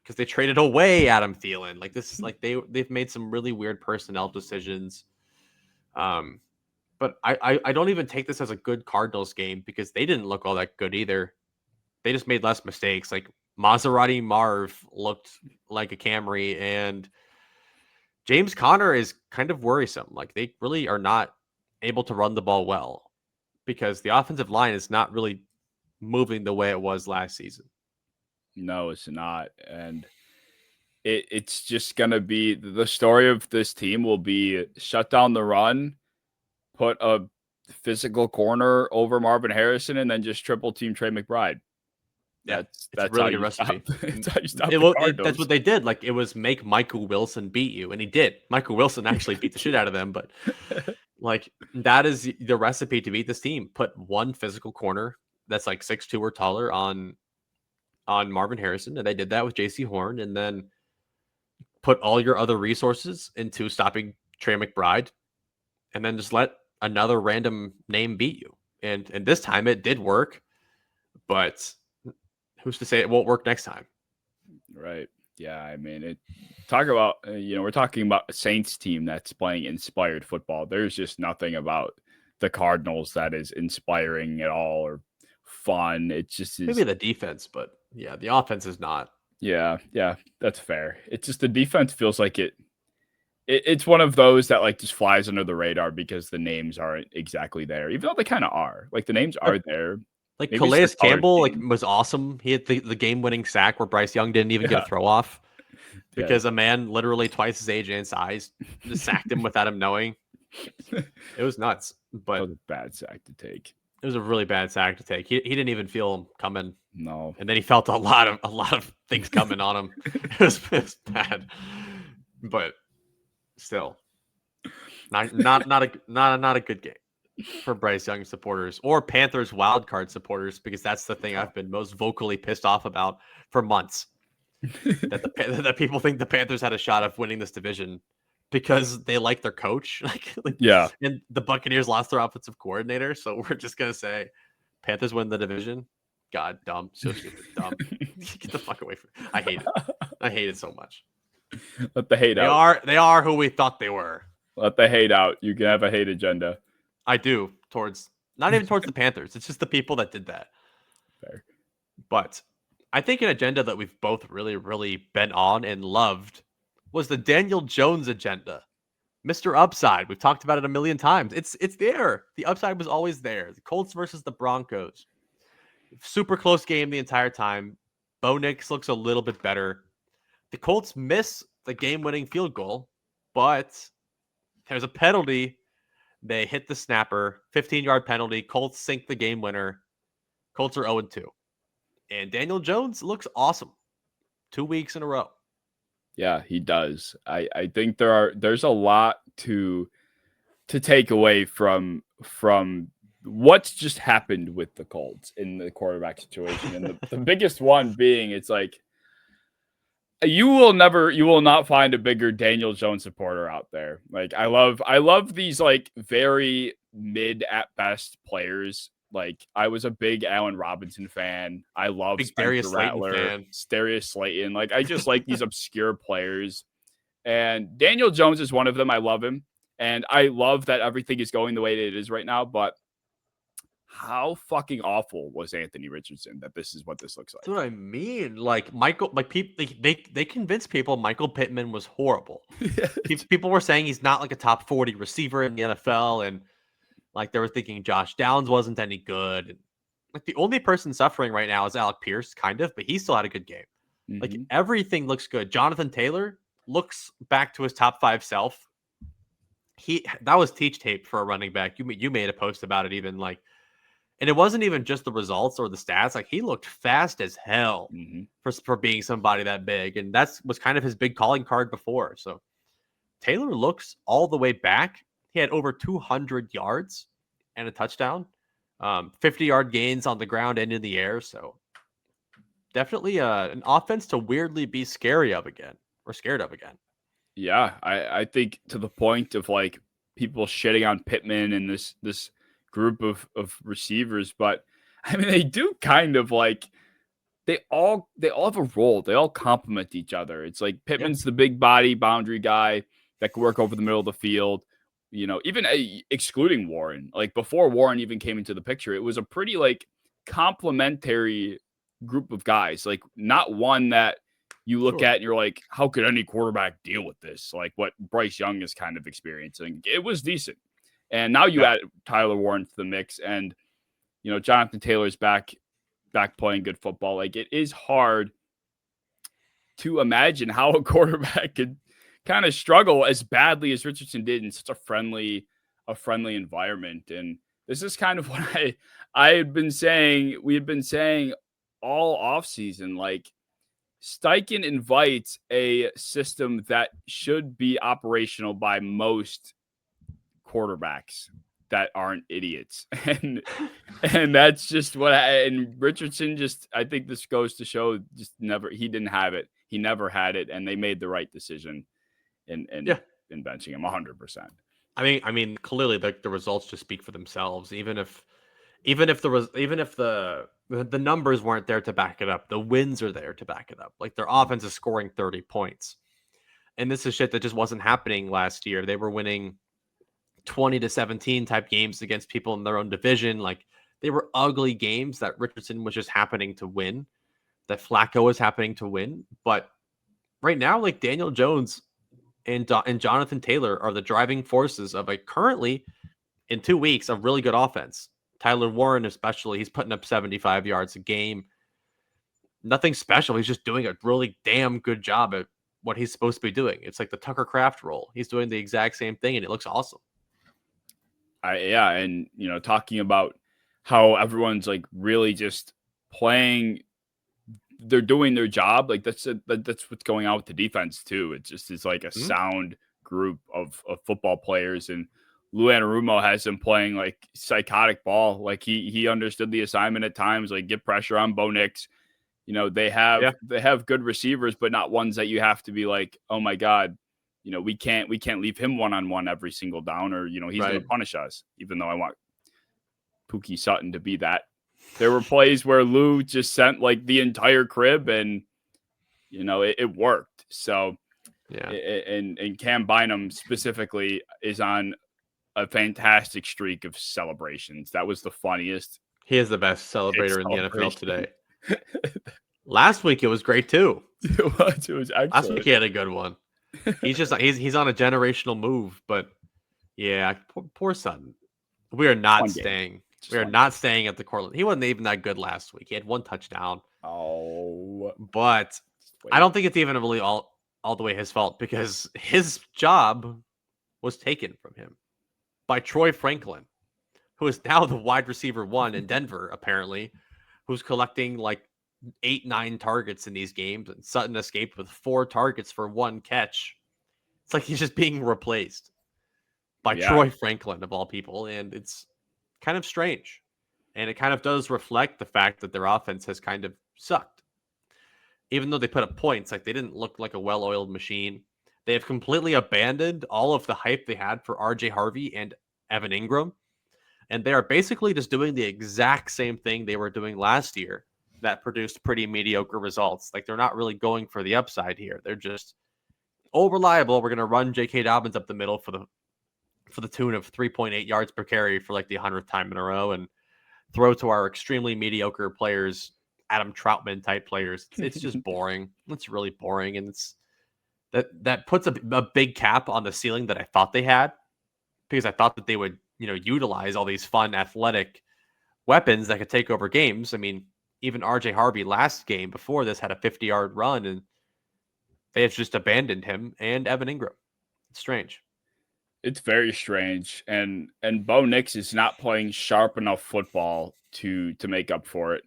because they traded away Adam Thielen. Like this is like they've made some really weird personnel decisions. But I don't even take this as a good Cardinals game because they didn't look all that good either. They just made less mistakes. Like Maserati Marv looked like a Camry, and James Conner is kind of worrisome. Like they really are not able to run the ball well because the offensive line is not really moving the way it was last season. No, it's not. And it's just going to be the story of this team will be shut down the run, put a physical corner over Marvin Harrison, and then just triple team Trey McBride. That's really a recipe. That's how you stop that's what they did. Like it was make Michael Wilson beat you, and he did. Michael Wilson actually beat the shit out of them, but like that is the recipe to beat this team. Put one physical corner that's like 6'2" or taller on Marvin Harrison, and they did that with JC Horn, and then put all your other resources into stopping Trey McBride, and then just let another random name beat you. And this time it did work, but who's to say it won't work next time? Right. Yeah. I mean, talk about, we're talking about a Saints team that's playing inspired football. There's just nothing about the Cardinals that is inspiring at all or fun. It just is. Maybe the defense, but yeah, the offense is not. Yeah. Yeah. That's fair. It's just the defense feels like it's one of those that like just flies under the radar because the names aren't exactly there, even though they kind of are. Like the names are there. Like maybe Calais Campbell, like was awesome. He had the game-winning sack where Bryce Young didn't even get a throw off because a man literally twice his age and size just sacked him without him knowing. It was nuts, but it was a bad sack to take. It was a really bad sack to take. He didn't even feel him coming. No, and then he felt a lot of things coming on him. It was bad, but still, not a good game for Bryce Young supporters or Panthers wildcard supporters, because that's the thing I've been most vocally pissed off about for months. that people think the Panthers had a shot of winning this division because they like their coach. Yeah. And the Buccaneers lost their offensive coordinator. So we're just going to say Panthers win the division. God, dumb. So stupid. Dumb. Get the fuck away from me. I hate it. I hate it so much. Let the hate out. They are who we thought they were. Let the hate out. You can have a hate agenda. I do not even towards the Panthers. It's just the people that did that. Fair. But I think an agenda that we've both really, really been on and loved was the Daniel Jones agenda. Mr. Upside. We've talked about it a million times. It's there. The upside was always there. The Colts versus the Broncos. Super close game the entire time. Bo Nix looks a little bit better. The Colts miss the game-winning field goal, but there's a penalty. They hit the snapper, 15-yard penalty. Colts sink the game winner. Colts are 0-2. And Daniel Jones looks awesome 2 weeks in a row. Yeah, he does. I think there's a lot to take away from what's just happened with the Colts in the quarterback situation. And the biggest one being it's like you will not find a bigger Daniel Jones supporter out there. Like I love these like very mid at best players. Like I was a big Allen Robinson fan. I love Big Darius Spencer Slayton Rattler, fan. Darius Slayton. Like I just like these obscure players. And Daniel Jones is one of them. I love him. And I love that everything is going the way that it is right now. But how fucking awful was Anthony Richardson that this is what this looks That's what I mean. Like Michael, like people, they convinced people Michael Pittman was horrible. like? People were saying he's not like a top 40 receiver in the NFL, and like they were thinking Josh Downs wasn't any good. And, like the only person suffering right now is Alec Pierce, kind of, but he still had a good game. Like Mm-hmm. everything looks good. Jonathan Taylor looks back to his top 5 self. That was teach tape for a running back. You made a post about it, even like, and it wasn't even just the results or the stats. Like he looked fast as hell Mm-hmm. for being somebody that big, and that's was kind of his big calling card before. So Taylor looks all the way back. He had over 200 yards and a touchdown, 50-yard gains on the ground and in the air. So definitely an offense to weirdly be scary of again or scared of again. Yeah, I think to the point of like people shitting on Pittman and this group of receivers, but I mean they do kind of like they all have a role. They all complement each other. It's like Yeah, Pittman's the big body boundary guy that can work over the middle of the field. Even excluding Warren, like before Warren even came into the picture, it was a pretty like complementary group of guys. Like not one that you look sure. at and you're like, how could any quarterback deal with this? Like what Bryce Young is kind of experiencing. It was decent. And now you Yeah. add Tyler Warren to the mix and Jonathan Taylor's back playing good football. Like it is hard to imagine how a quarterback could kind of struggle as badly as Richardson did in such a friendly environment. And this is kind of what I had been saying. We had been saying all offseason, like Steichen invites a system that should be operational by most quarterbacks that aren't idiots. And that's just and Richardson just I think this goes to show just never he didn't have it. He never had it and they made the right decision in Yeah. benching him 100%. I mean, clearly the results just speak for themselves. Even if the numbers weren't there to back it up, the wins are there to back it up. Like their offense is scoring 30 points, and this is shit that just wasn't happening last year. They were winning 20-17 type games against people in their own division. Like they were ugly games that Richardson was just happening to win, that Flacco was happening to win. But right now, like Daniel Jones and Jonathan Taylor are the driving forces of a currently in 2 weeks a really good offense. Tyler Warren, especially, he's putting up 75 yards a game. Nothing special. He's just doing a really damn good job at what he's supposed to be doing. It's like the Tucker Kraft role. He's doing the exact same thing, and it looks awesome. Yeah, and talking about how everyone's like really just playing they're doing their job. Like that's what's going on with the defense too. It just is like a Mhm. sound group of football players, and Lou Anarumo has them playing like psychotic ball. Like he understood the assignment at times. Like get pressure on Bo Nix. They Yeah, have good receivers, but not ones that you have to be like, oh my god, we can't leave him one on one every single down, or he's going right. to punish us. Even though I want Pookie Sutton to be that. There were plays where Lou just sent like the entire crib and it worked. So Yeah, and Cam Bynum specifically is on a fantastic streak of celebrations. That was the funniest he is the best kick celebrator in the NFL celebration. today. Last week it was great too. It was Last week excellent. he had a good one. He's on a generational move, but yeah, poor Sutton. We are not Fun game. staying. Just We are fun game. not staying at the Cortland. He wasn't even that good last week. He had one touchdown, Oh, but I wait. don't think it's even really all the way his fault because his job was taken from him by Troy Franklin, who is now the wide receiver one in Denver, apparently, who's collecting like 8-9 targets in these games, and Sutton escaped with 4 targets for 1 catch. It's like he's just being replaced by Yeah, Troy Franklin of all people, and it's kind of strange. And it kind of does reflect the fact that their offense has kind of sucked. Even though they put up points, like they didn't look like a well-oiled machine. They have completely abandoned all of the hype they had for RJ Harvey and Evan Ingram. And they are basically just doing the exact same thing they were doing last year that produced pretty mediocre results. Like they're not really going for the upside here. They're just, oh, reliable. We're going to run J.K. Dobbins up the middle for the tune of 3.8 yards per carry for like the 100th time in a row, and throw to our extremely mediocre players, Adam Troutman type players. It's just boring. It's really boring, and it's that puts a big cap on the ceiling that I thought they had, because I thought that they would, utilize all these fun athletic weapons that could take over games. I mean, even RJ Harvey last game before this had a 50-yard run, and they have just abandoned him and Evan Ingram. It's strange. it's very strange, and Bo Nix is not playing sharp enough football to make up for it.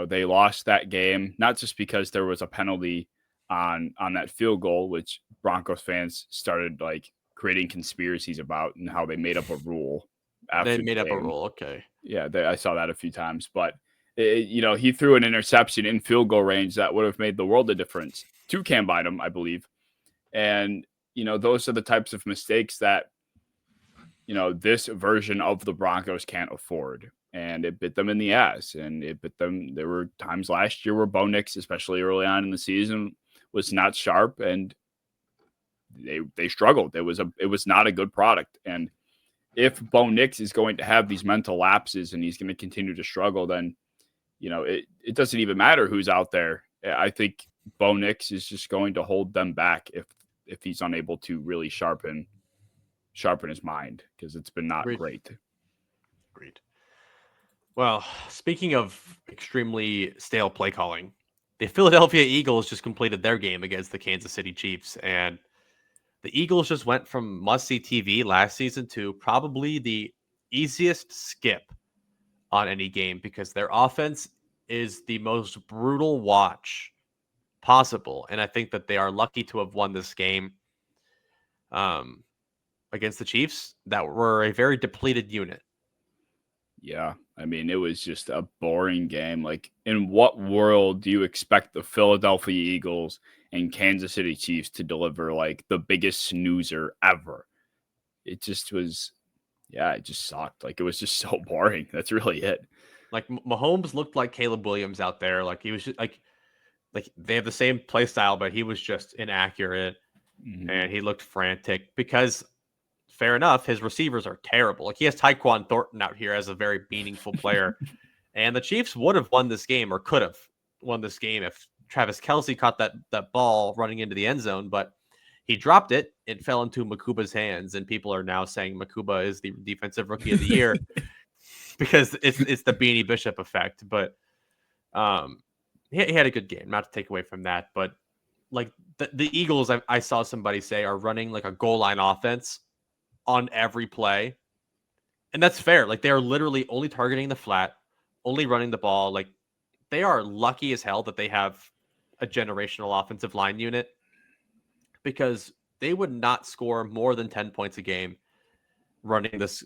They lost that game not just because there was a penalty on that field goal, which Broncos fans started like creating conspiracies about, and how they made up a rule They after made the up a game. rule. Okay. Yeah, I saw that a few times, but he threw an interception in field goal range that would have made the world of difference to Cam Bynum, I believe. And those are the types of mistakes that this version of the Broncos can't afford, and it bit them in the ass. And it bit them. There were times last year where Bo Nix, especially early on in the season, was not sharp, and they struggled. It was not a good product. And if Bo Nix is going to have these mental lapses and he's going to continue to struggle, then it doesn't even matter who's out there. I think Bo Nix is just going to hold them back if he's unable to really sharpen his mind, because it's been not Agreed. great. Agreed. Well, speaking of extremely stale play calling, the Philadelphia Eagles just completed their game against the Kansas City Chiefs, and the Eagles just went from must-see TV last season to probably the easiest skip on any game, because their offense is the most brutal watch possible. And I think that they are lucky to have won this game um, against the Chiefs that were a very depleted unit. Yeah, I mean, it was just a boring game. Like, in what world do you expect the Philadelphia Eagles and Kansas City Chiefs to deliver like the biggest snoozer ever? It just was, yeah, it just sucked. Like, it was just so boring. That's really it. Like Mahomes looked like Caleb Williams out there. Like he was just like they have the same play style, but he was just inaccurate and he looked frantic because, fair enough, his receivers are terrible. Like he has Tyquan Thornton out here as a very meaningful player. And the Chiefs would have won this game, or could have won this game, if Travis Kelce caught that ball running into the end zone, but he dropped it. It fell into Makuba's hands, and people are now saying Makuba is the defensive rookie of the year because it's the Beanie Bishop effect. But he had a good game, not to take away from that. But like the Eagles, I saw somebody say, are running like a goal line offense on every play. And that's fair. Like they are literally only targeting the flat, only running the ball. Like they are lucky as hell that they have a generational offensive line unit, because they would not score more than 10 points a game running this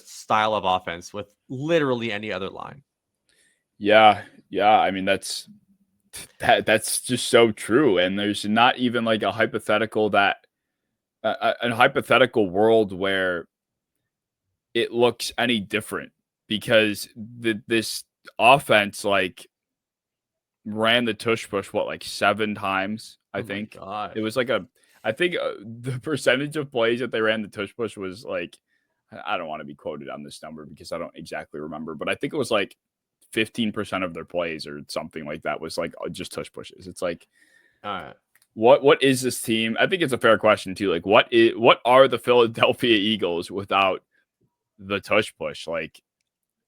style of offense with literally any other line. Yeah, yeah. I mean, that's just so true. And there's not even like a hypothetical hypothetical world where it looks any different, because this offense like ran the tush push like 7 times. I think God. it was like I think the percentage of plays that they ran the tush push was like, I don't want to be quoted on this number because I don't exactly remember, but I think it was like 15% of their plays or something like that was like just tush pushes. It's like, All right. What is this team? I think it's a fair question too. Like, what are the Philadelphia Eagles without the tush push? Like,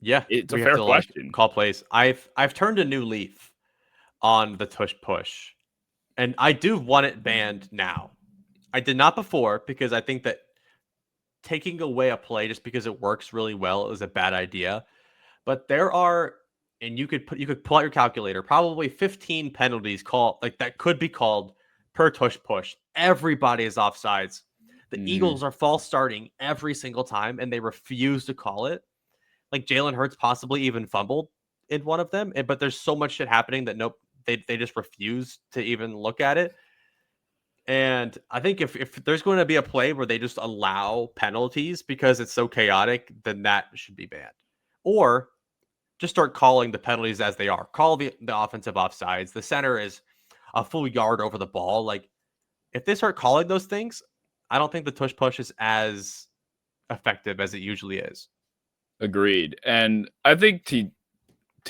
Yeah, it's a we have fair to like question. call plays. I've turned a new leaf on the tush push, and I do want it banned now. I did not before, because I think that taking away a play just because it works really well is a bad idea. But there are and you could pull out your calculator, probably 15 penalties that could be called per tush push. Everybody is offsides. The Eagles are false starting every single time, and they refuse to call it. Like Jalen Hurts possibly even fumbled in one of them, but there's so much shit happening that they just refuse to even look at it. And I think if there's going to be a play where they just allow penalties because it's so chaotic, then that should be banned. Or just start calling the penalties as they are. Call the offensive offsides. The center is a full yard over the ball. Like, if they start calling those things, I don't think the tush push is as effective as it usually is. Agreed. And I think to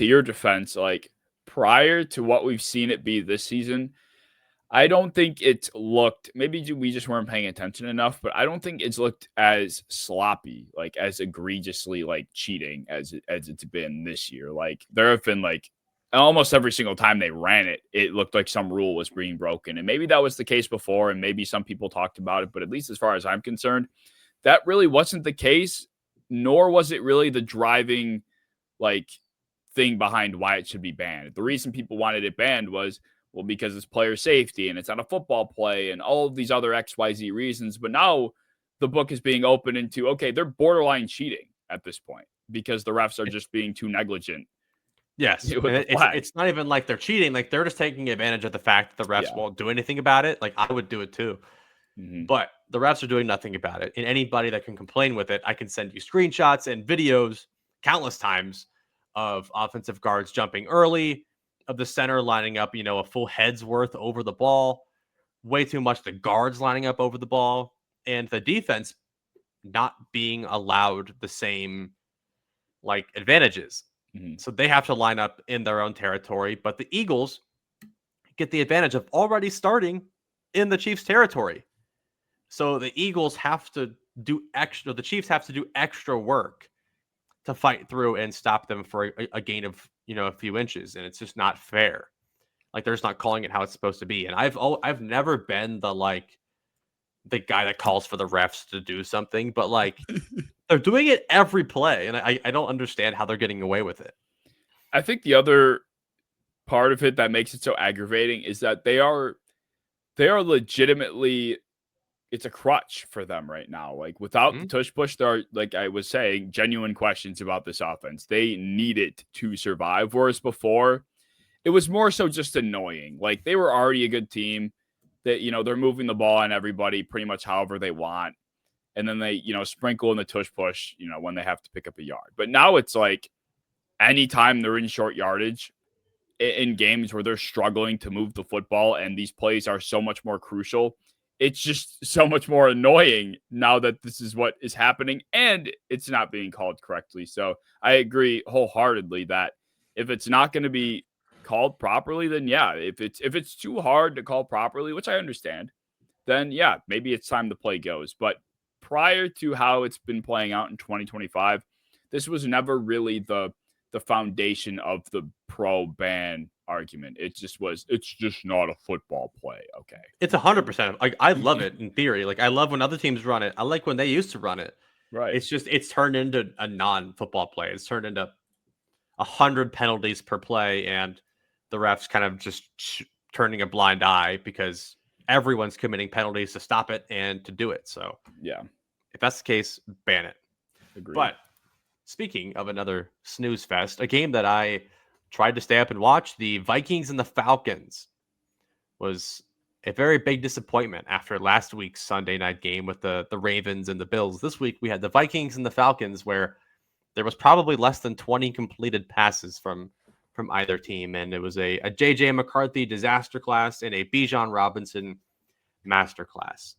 your defense, like prior to what we've seen it be this season, I don't think it's looked, maybe we just weren't paying attention enough, but I don't think it's looked as sloppy, like as egregiously like cheating as it's been this year. Like there have been like almost every single time they ran it, it looked like some rule was being broken. And maybe that was the case before, and maybe some people talked about it, but at least as far as I'm concerned, that really wasn't the case, nor was it really the driving like thing behind why it should be banned. The reason people wanted it banned was, well, because it's player safety and it's not a football play and all of these other XYZ reasons. But now the book is being opened into, okay, they're borderline cheating at this point because the refs are just being too negligent. Yes. It's not even like they're cheating. Like they're just taking advantage of the fact that the refs won't do anything about it. Like I would do it too. But the refs are doing nothing about it. And anybody that can complain with it, I can send you screenshots and videos countless times of offensive guards jumping early, of the center lining up, a full head's worth over the ball, way too much the guards lining up over the ball, and the defense not being allowed the same like advantages. So they have to line up in their own territory, but the Eagles get the advantage of already starting in the Chiefs' territory. So the Eagles have to do extra, the Chiefs have to do extra work to fight through and stop them for a gain of, a few inches. And it's just not fair. Like they're just not calling it how it's supposed to be. And I've never been the guy that calls for the refs to do something, but like they're doing it every play. And I don't understand how they're getting away with it. I think the other part of it that makes it so aggravating is that they are legitimately, it's a crutch for them right now. Like without the tush push, there are, like I was saying, genuine questions about this offense. They need it to survive. Whereas before, it was more so just annoying. Like they were already a good team that, they're moving the ball on everybody pretty much however they want. And then they, sprinkle in the tush push, when they have to pick up a yard. But now it's like anytime they're in short yardage in games where they're struggling to move the football and these plays are so much more crucial, it's just so much more annoying now that this is what is happening and it's not being called correctly. So I agree wholeheartedly that if it's not going to be called properly, then yeah, if it's too hard to call properly, which I understand, then yeah, maybe it's time the play goes. But prior to how it's been playing out in 2025, this was never really the foundation of the pro ban argument. It's just not a football play. Okay. It's 100%. Like I love it in theory. Like I love when other teams run it. I like when they used to run it. Right. It's turned into a non-football play. It's turned into 100 penalties per play, and the refs kind of just turning a blind eye because everyone's committing penalties to stop it and to do it. So yeah, if that's the case, ban it. Agreed. But speaking of another snooze fest, a game that I tried to stay up and watch, the Vikings and the Falcons, was a very big disappointment after last week's Sunday night game with the Ravens and the Bills. This week we had the Vikings and the Falcons, where there was probably less than 20 completed passes from either team, and it was a JJ McCarthy disaster class and a Bijan Robinson master class.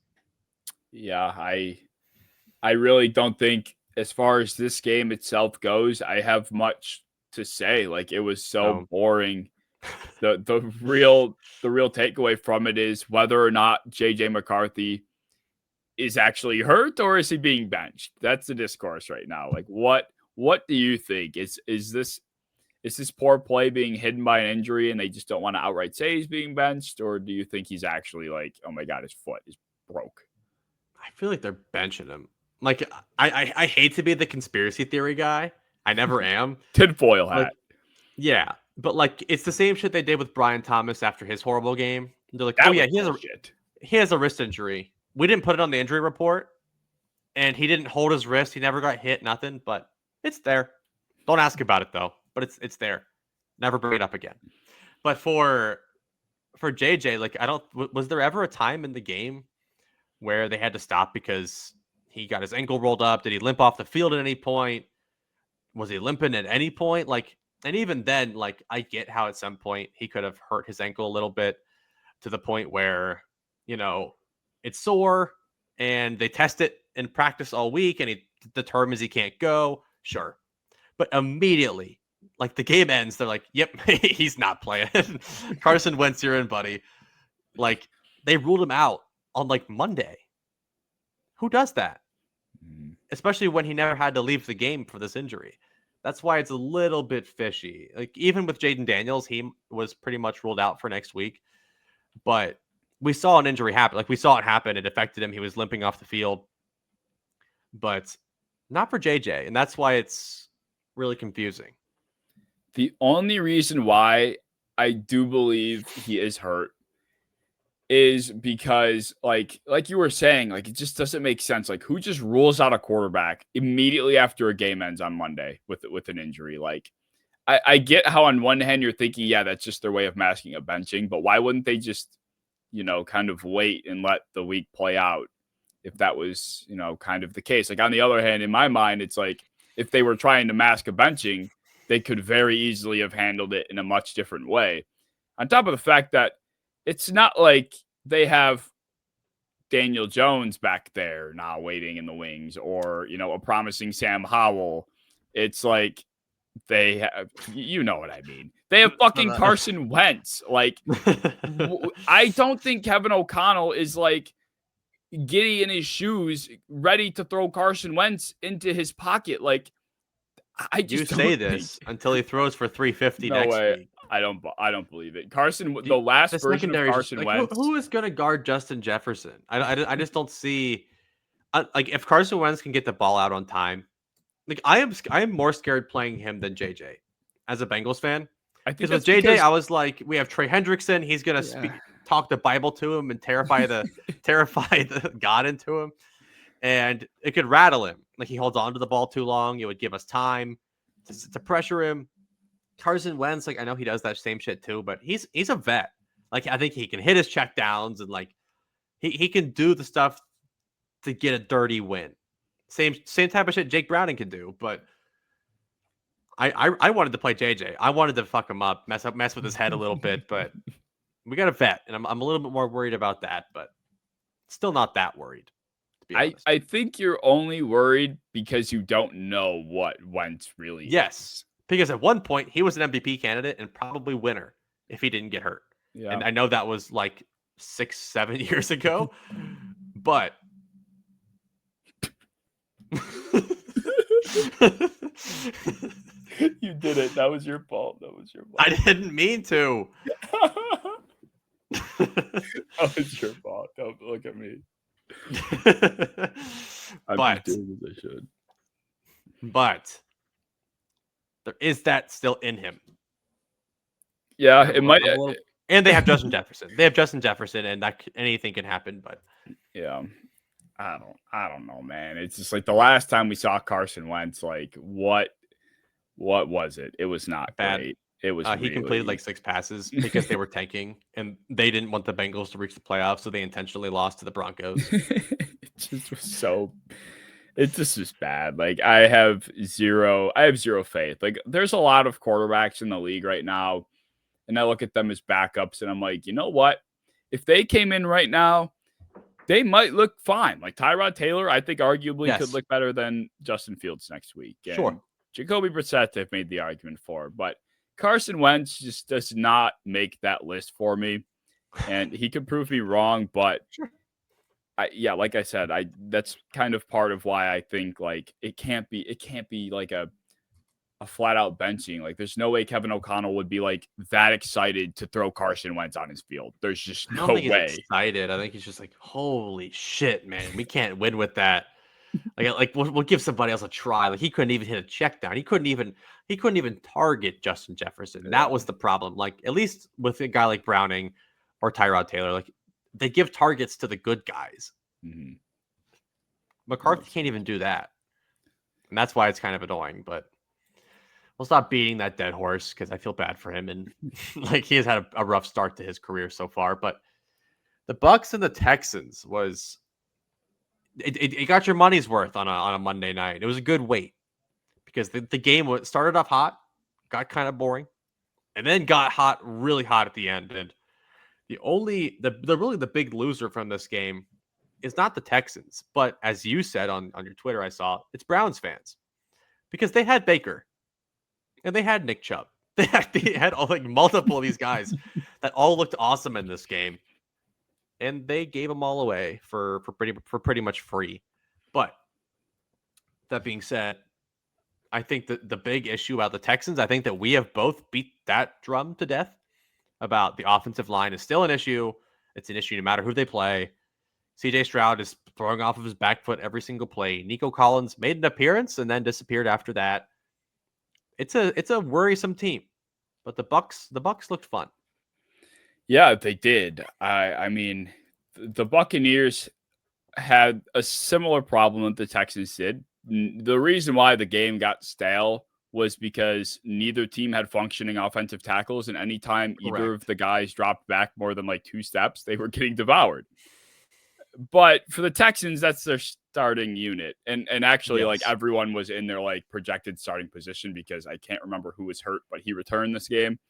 Yeah, I really don't think, as far as this game itself goes, I have much to say. Like it was so boring. The real takeaway from it is whether or not JJ McCarthy is actually hurt or is he being benched. That's the discourse right now. Like what do you think? Is this poor play being hidden by an injury and they just don't want to outright say he's being benched, or do you think he's actually like, oh my god, his foot is broke? I feel like they're benching him. Like I hate to be the conspiracy theory guy. I never am. Tinfoil hat. Yeah, but like it's the same shit they did with Brian Thomas after his horrible game. They're like, oh That yeah, was bullshit. he has a wrist injury. We didn't put it on the injury report, and he didn't hold his wrist. He never got hit, nothing. But it's there. Don't ask about it though. But it's there. Never bring it up again. But for JJ, like was there ever a time in the game where they had to stop because he got his ankle rolled up? Did he limp off the field at any point? Was he limping at any point? Like, and even then, like I get how at some point he could have hurt his ankle a little bit to the point where, it's sore and they test it in practice all week and he determines he can't go. Sure. But immediately, like the game ends, they're like, yep, he's not playing. Carson Wentz, you're in, buddy. Like they ruled him out on like Monday. Who does that? Especially when he never had to leave the game for this injury. That's why it's a little bit fishy. Like even with Jaden Daniels, he was pretty much ruled out for next week. But we saw an injury happen. Like we saw it happen. It affected him. He was limping off the field. But not for JJ. And that's why it's really confusing. The only reason why I do believe he is hurt is because like you were saying, like it just doesn't make sense. Like who just rules out a quarterback immediately after a game ends on Monday with an injury? Like I get how on one hand you're thinking, yeah, that's just their way of masking a benching, but why wouldn't they just, kind of wait and let the week play out if that was, kind of the case? Like on the other hand, in my mind, it's like if they were trying to mask a benching, they could very easily have handled it in a much different way. On top of the fact that it's not like they have Daniel Jones back there now waiting in the wings or, a promising Sam Howell. It's like they have, what I mean. They have fucking Carson Wentz. Like, I don't think Kevin O'Connell is like giddy in his shoes, ready to throw Carson Wentz into his pocket. Like, I just say this until he throws for 350 next week. I don't believe it. Carson, the last version of Carson Wentz. Who is going to guard Justin Jefferson? I just don't see. Like if Carson Wentz can get the ball out on time, like I am more scared playing him than JJ as a Bengals fan. I think with JJ, I was like, we have Trey Hendrickson. He's going to talk the Bible to him and terrify the God into him, and it could rattle him. Like he holds on to the ball too long. It would give us time to pressure him. Carson Wentz, like I know he does that same shit too, but he's a vet. Like I think he can hit his check downs and like he can do the stuff to get a dirty win. Same type of shit Jake Browning can do, but I wanted to play JJ. I wanted to fuck him up, mess with his head a little bit, but we got a vet, and I'm a little bit more worried about that, but still not that worried. I think you're only worried because you don't know what Wentz really is. Because at one point he was an MVP candidate and probably winner if he didn't get hurt. Yeah. And I know that was like 6-7 years ago, but you did it. That was your fault. I didn't mean to. That was your fault. Don't look at me. But doing as I should. But there is that still in him. Yeah, it might. And they have Justin Jefferson. And that anything can happen. But yeah, I don't know, man. It's just like the last time we saw Carson Wentz. Like what was it? It was not bad. Great. It was. He completed like 6 passes because they were tanking and they didn't want the Bengals to reach the playoffs, so they intentionally lost to the Broncos. It just was so. It just is bad. Like I have zero faith. Like there's a lot of quarterbacks in the league right now, and I look at them as backups, and I'm like, you know what? If they came in right now, they might look fine. Like Tyrod Taylor, I think arguably could look better than Justin Fields next week. And sure. Jacoby Brissett, they've made the argument for, but Carson Wentz just does not make that list for me, and he could prove me wrong, but. Sure. Like I said, that's kind of part of why I think like it can't be like a flat out benching. Like there's no way Kevin O'Connell would be like that excited to throw Carson Wentz on his field. There's just no way. He's excited. I think he's just like, holy shit, man, we can't win with that. Like we'll give somebody else a try. Like he couldn't even hit a check down. He couldn't even target Justin Jefferson. That Yeah. was the problem. Like at least with a guy like Browning or Tyrod Taylor, like they give targets to the good guys. Mm-hmm. McCarthy can't even do that. And that's why it's kind of annoying, but we'll stop beating that dead horse because I feel bad for him. And like he has had a rough start to his career so far. But the Bucks and the Texans was it got your money's worth on a Monday night. It was a good wait because the game started off hot, got kind of boring, and then got really hot at the end. And the big loser from this game is not the Texans, but as you said on your Twitter, I saw it's Browns fans because they had Baker and they had Nick Chubb. They had all, like multiple of these guys that all looked awesome in this game, and they gave them all away for pretty much free. But that being said, I think that the big issue about the Texans, I think that we have both beat that drum to death about the offensive line is still an issue. It's an issue no matter who they play. CJ Stroud is throwing off of his back foot every single play. Nico Collins made an appearance and then disappeared after that. It's a worrisome team, but the Bucks looked fun. Yeah, they did. I mean, the Buccaneers had a similar problem that the Texans did. The reason why the game got stale was because neither team had functioning offensive tackles, and anytime either of the guys dropped back more than like 2 steps, they were getting devoured. But for the Texans, that's their starting unit. And actually, like everyone was in their like projected starting position because I can't remember who was hurt, but he returned this game.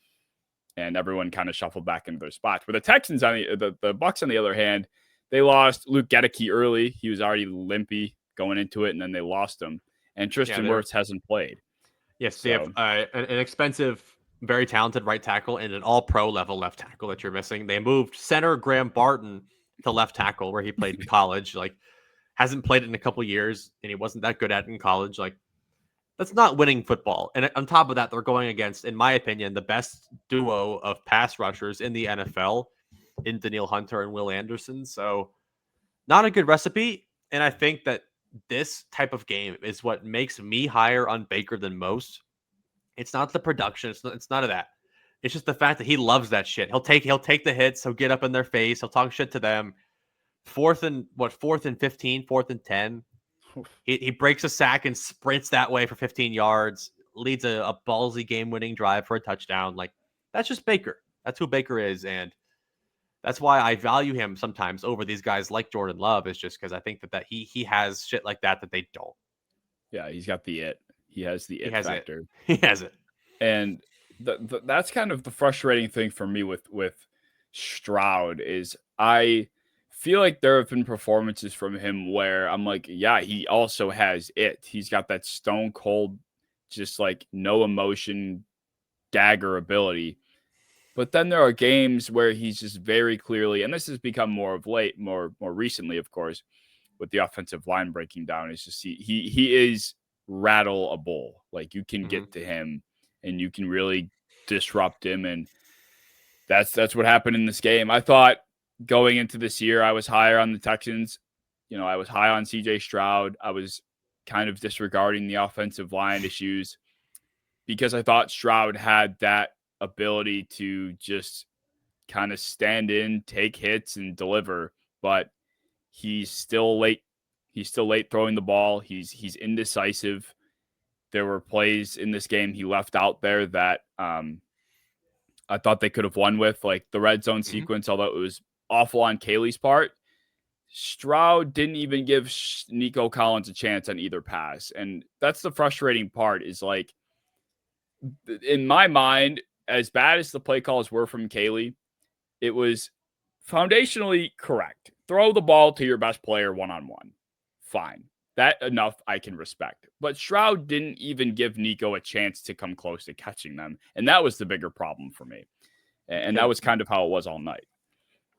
And everyone kind of shuffled back into their spots. But the Texans, the Bucks, on the other hand, they lost Luke Gedeke early. He was already limpy going into it, and then they lost him. And Tristan Wirfs hasn't played. Yes, so they have an expensive, very talented right tackle and an all-pro level left tackle that you're missing. They moved center Graham Barton to left tackle where he played in college. Like, hasn't played it in a couple years, and he wasn't that good at it in college. Like, that's not winning football. And on top of that, they're going against, in my opinion, the best duo of pass rushers in the NFL in Danielle Hunter and Will Anderson. So not a good recipe. And I think that this type of game is what makes me higher on Baker than most. It's not the production. It's none of that. It's just the fact that he loves that shit. He'll take the hits. He'll get up in their face. He'll talk shit to them. Fourth and 15, 4th and 10. He breaks a sack and sprints that way for 15 yards, leads a ballsy game-winning drive for a touchdown. Like, that's just Baker. That's who Baker is, and that's why I value him sometimes over these guys like Jordan Love, is just because I think that he has shit like that they don't. Yeah, he's got the it. He has the it factor. He has it. And that's kind of the frustrating thing for me with Stroud is I feel like there have been performances from him where I'm like, yeah, he also has it. He's got that stone cold, just like no emotion, dagger ability. But then there are games where he's just very clearly, and this has become more of late, more recently, of course, with the offensive line breaking down. It's just he is rattleable. Like you can get to him and you can really disrupt him, and that's what happened in this game. I thought going into this year, I was higher on the Texans. You know, I was high on CJ Stroud. I was kind of disregarding the offensive line issues because I thought Stroud had that ability to just kind of stand in, take hits, and deliver. But he's still late. He's still late throwing the ball. He's indecisive. There were plays in this game he left out there that I thought they could have won with, like the red zone sequence, although it was awful on Kaylee's part. Stroud didn't even give Nico Collins a chance on either pass. And that's the frustrating part is, like, in my mind, as bad as the play calls were from Kaylee, it was foundationally correct. Throw the ball to your best player one-on-one. Fine. That enough I can respect. But Stroud didn't even give Nico a chance to come close to catching them. And that was the bigger problem for me. And that was kind of how it was all night.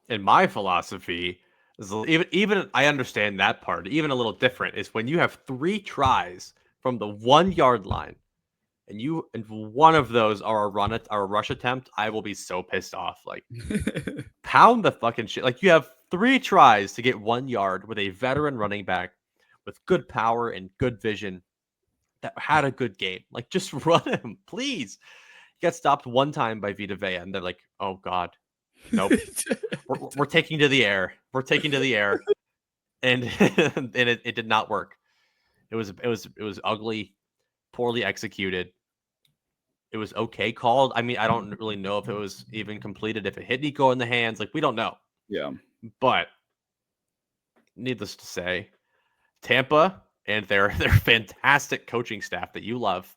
And my philosophy is even I understand that part, even a little different, is when you have 3 tries from the 1-yard line and one of those are a rush attempt, I will be so pissed off. Like, pound the fucking shit. Like, you have 3 tries to get 1 yard with a veteran running back with good power and good vision that had a good game. Like, just run him, please. He got stopped one time by Vita Vea, and they're like, oh, God. Nope. we're taking to the air. We're taking to the air. And, and it did not work. It was ugly, poorly executed. It was okay called. I mean, I don't really know if it was even completed, if it hit Nico in the hands. Like, we don't know. Yeah. But needless to say, Tampa and their fantastic coaching staff that you love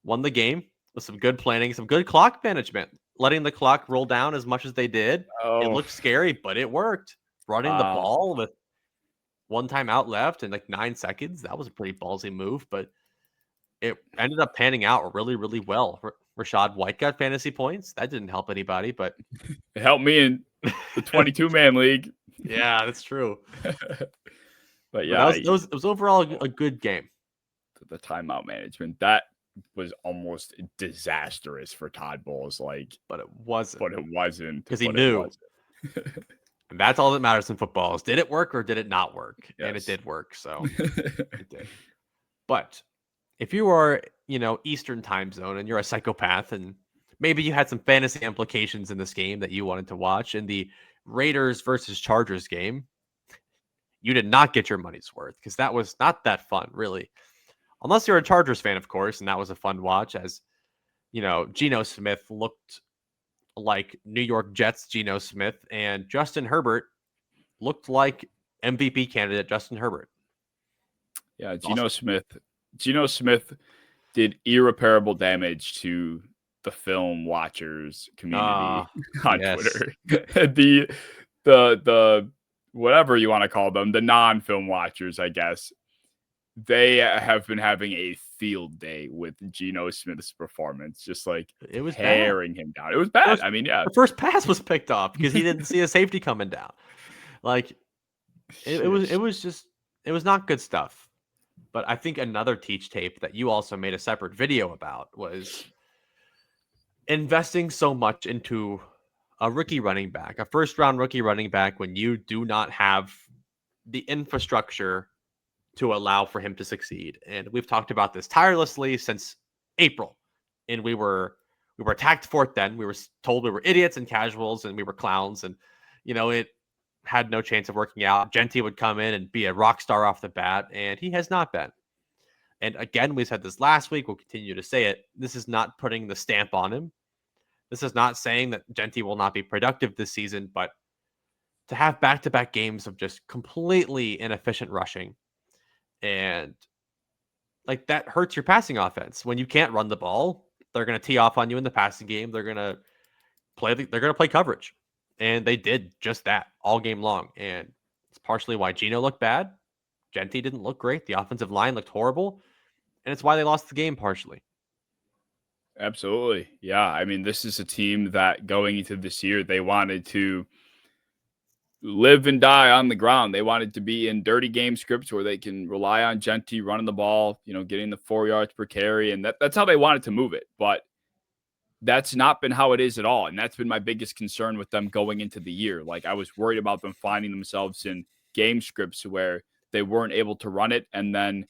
won the game with some good planning, some good clock management, letting the clock roll down as much as they did. It Oh, looked scary, but it worked. Running the wow. ball with one timeout left in like 9 seconds. That was a pretty ballsy move, but it ended up panning out really, really well. Rashad White got fantasy points. That didn't help anybody, but It helped me in the 22-man league. yeah, that's true. But But yeah, it was overall a good game. the timeout management, that was almost disastrous for Todd Bowles. Like, But it wasn't but it wasn't. because he But it knew. wasn't. And that's all that matters in football is did it work or did it not work? Yes. And it did work. So it did. But if you are, Eastern time zone and you're a psychopath and maybe you had some fantasy implications in this game that you wanted to watch in the Raiders versus Chargers game, you did not get your money's worth because that was not that fun, really. Unless you're a Chargers fan, of course, and that was a fun watch as, Geno Smith looked like New York Jets Geno Smith, and Justin Herbert looked like MVP candidate Justin Herbert. Yeah, Geno Smith did irreparable damage to the film watchers community on Twitter. the whatever you want to call them, the non-film watchers, I guess. They have been having a field day with Geno Smith's performance, just like it was tearing him down. It was bad. I mean, yeah. The first pass was picked off because he didn't see a safety coming down. Like it was not good stuff. But I think another teach tape that you also made a separate video about was investing so much into a rookie running back, a first round rookie running back when you do not have the infrastructure to allow for him to succeed. And we've talked about this tirelessly since April. And we were attacked for it then. We were told we were idiots and casuals and we were clowns. And, it had no chance of working out. Genty would come in and be a rock star off the bat, and he has not been. And again, we said this last week. We'll continue to say it. This is not putting the stamp on him. This is not saying that Genty will not be productive this season, but to have back-to-back games of just completely inefficient rushing and like that hurts your passing offense. When you can't run the ball, they're going to tee off on you in the passing game. They're going to play coverage. And they did just that all game long. And it's partially why Geno looked bad. Genty didn't look great. The offensive line looked horrible. And it's why they lost the game partially. Absolutely. Yeah. I mean, this is a team that going into this year, they wanted to live and die on the ground. They wanted to be in dirty game scripts where they can rely on Genty running the ball, getting the 4 yards per carry. And that's how they wanted to move it. But that's not been how it is at all. And that's been my biggest concern with them going into the year. Like, I was worried about them finding themselves in game scripts where they weren't able to run it. And then,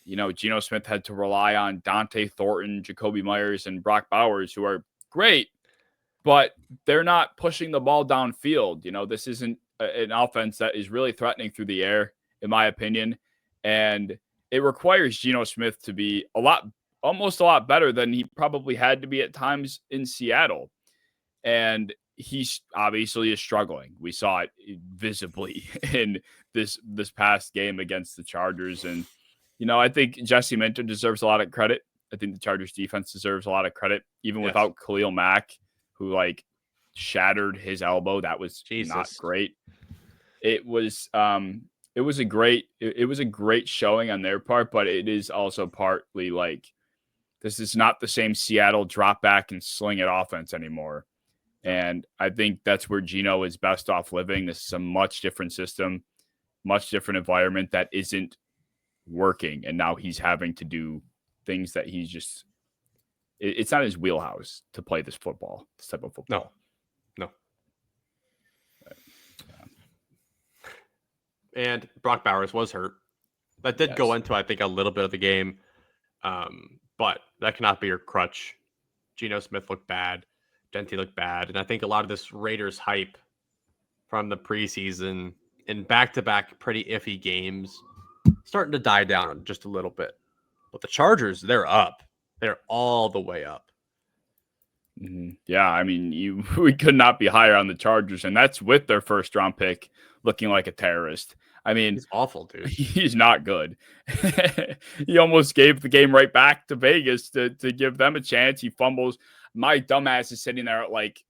Geno Smith had to rely on Dante Thornton, Jacoby Myers, and Brock Bowers, who are great, but they're not pushing the ball downfield. This isn't an offense that is really threatening through the air, in my opinion. And it requires Geno Smith to be almost a lot better than he probably had to be at times in Seattle. And he's obviously is struggling. We saw it visibly in this past game against the Chargers. And, I think Jesse Minter deserves a lot of credit. I think the Chargers defense deserves a lot of credit, even without Khalil Mack, who shattered his elbow. That was not great. It was a great showing on their part, but it is also partly this is not the same Seattle drop back and sling it offense anymore. And I think that's where Geno is best off living. This is a much different system, much different environment that isn't working. And now he's having to do things that it's not his wheelhouse to play this type of football. No. And Brock Bowers was hurt. That did go Yes. into, I think, a little bit of the game. But that cannot be your crutch. Geno Smith looked bad. Genty looked bad. And I think a lot of this Raiders hype from the preseason in back-to-back pretty iffy games starting to die down just a little bit. But the Chargers, they're up. They're all the way up. Yeah, I mean, we could not be higher on the Chargers, and that's with their first round pick looking like a terrorist. I mean, He's awful, dude. he's not good. He almost gave the game right back to Vegas to give them a chance. He fumbles. My dumbass is sitting there at like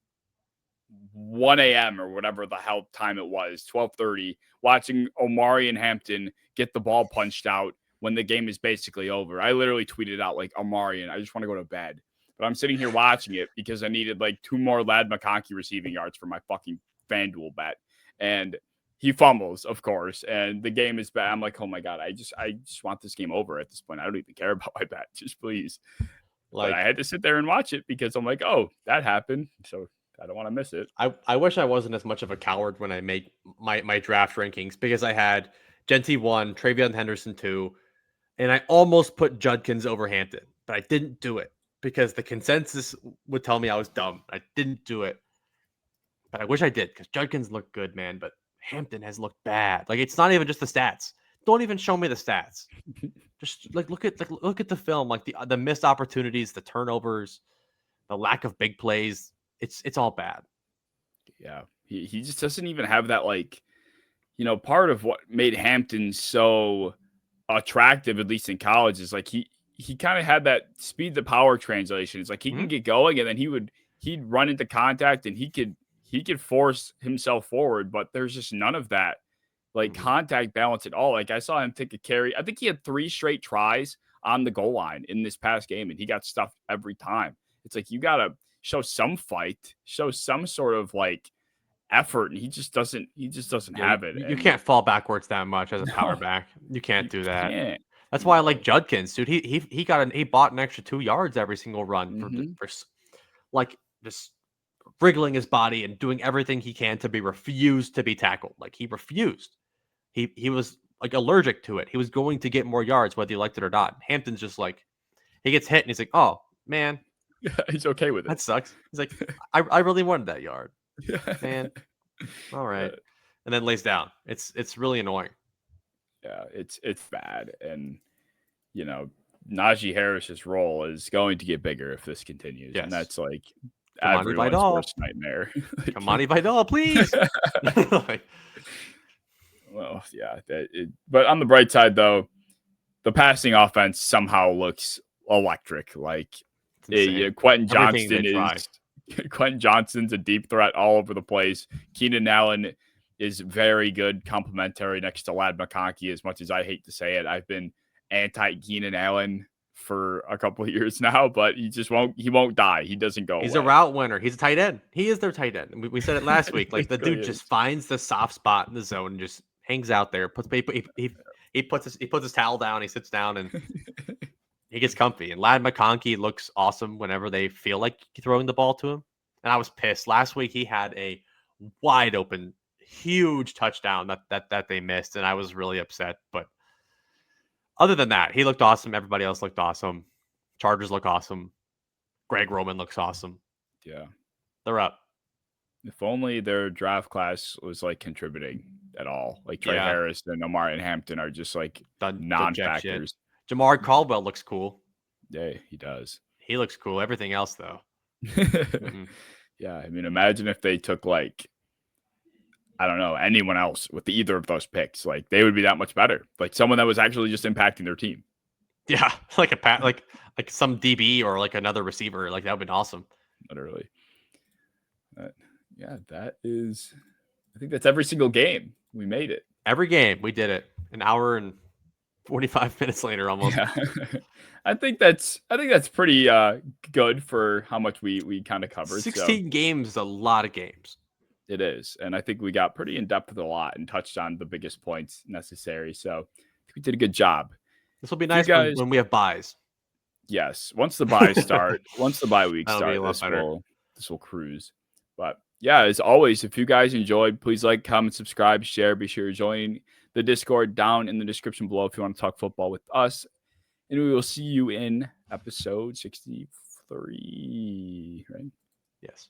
1 a.m. or whatever the hell time it was, 12:30, watching Omari and Hampton get the ball punched out when the game is basically over. I literally tweeted out like, Omari, and I just want to go to bed. But I'm sitting here watching it because I needed like 2 more Lad McConkey receiving yards for my fucking FanDuel bet. And he fumbles, of course, and the game is bad. I'm like, oh my God, I just want this game over at this point. I don't even care about my bet. Just please. But I had to sit there and watch it because I'm like, oh, that happened. So I don't want to miss it. I wish I wasn't as much of a coward when I make my draft rankings, because I had Genty 1, Travion Henderson 2, and I almost put Judkins over Hampton, but I didn't do it because the consensus would tell me I was dumb. I didn't do it, but I wish I did, because Judkins looked good, man, but Hampton has looked bad. Like, it's not even just the stats. Don't even show me the stats. Just like look at the film, like the missed opportunities, the turnovers, the lack of big plays. It's all bad. Yeah, he just doesn't even have that, like, part of what made Hampton so attractive, at least in college, is like he kind of had that speed to power translation. It's like he can get going, and then he'd run into contact, and he could force himself forward, but there's just none of that like contact balance at all. Like, I saw him take a carry. I think he had 3 straight tries on the goal line in this past game, and he got stuffed every time. It's like, you gotta show some fight, show some sort of like effort, and he just doesn't have it. You can't fall backwards that much as a power back. You can't do that. Can't. That's why I like Judkins, dude. He bought an extra 2 yards every single run for like just wriggling his body and doing everything he can to be refused to be tackled. Like, he refused. He was like allergic to it. He was going to get more yards whether you liked it or not. Hampton's just like, he gets hit and he's like, oh man, he's okay with it. That sucks. He's like, I really wanted that yard, man. All right, and then lays down. It's really annoying. Yeah, it's bad, and Najee Harris's role is going to get bigger if this continues, and that's like everyone's worst nightmare. Kamani Vidal, please. Well, yeah. But on the bright side, though, the passing offense somehow looks electric. Like, Quentin Johnston's a deep threat all over the place. Keenan Allen is very good, complimentary next to Lad McConkey. As much as I hate to say it, I've been anti-Keenan Allen for a couple of years now, but he won't die. He doesn't go He's away. A route winner. He's a tight end. He is their tight end. We said it last week. Like, the dude just finds the soft spot in the zone and just hangs out there. He puts his towel down. He sits down and he gets comfy. And Lad McConkey looks awesome whenever they feel like throwing the ball to him. And I was pissed. Last week he had a wide open, huge touchdown that they missed, and I was really upset. But other than that, he looked awesome. Everybody else looked awesome. Chargers look awesome. Greg Roman looks awesome. Yeah. They're up. If only their draft class was like contributing at all. Like, Trey Harris and Omari and Hampton are just like non-factors. Jamar Caldwell looks cool. Yeah, he does. He looks cool. Everything else, though. Yeah, I mean, imagine if they took, like, I don't know, anyone else with either of those picks. Like, they would be that much better. Like, someone that was actually just impacting their team. Yeah, like like some DB or like another receiver. Like, that would have been awesome. Literally. Yeah, that is. I think that's every single game. We made it. Every game we did it. An hour and 45 minutes later, almost. Yeah. I think that's pretty good for how much we kind of covered. 16 games is a lot of games. It is, and I think we got pretty in depth with a lot and touched on the biggest points necessary. So I think we did a good job. This will be nice when we have buys. Yes, once the buys start, once the bye week start, this will cruise. But yeah, as always, if you guys enjoyed, please like, comment, subscribe, share. Be sure to join the Discord down in the description below if you want to talk football with us. And we will see you in episode 63, right? Yes.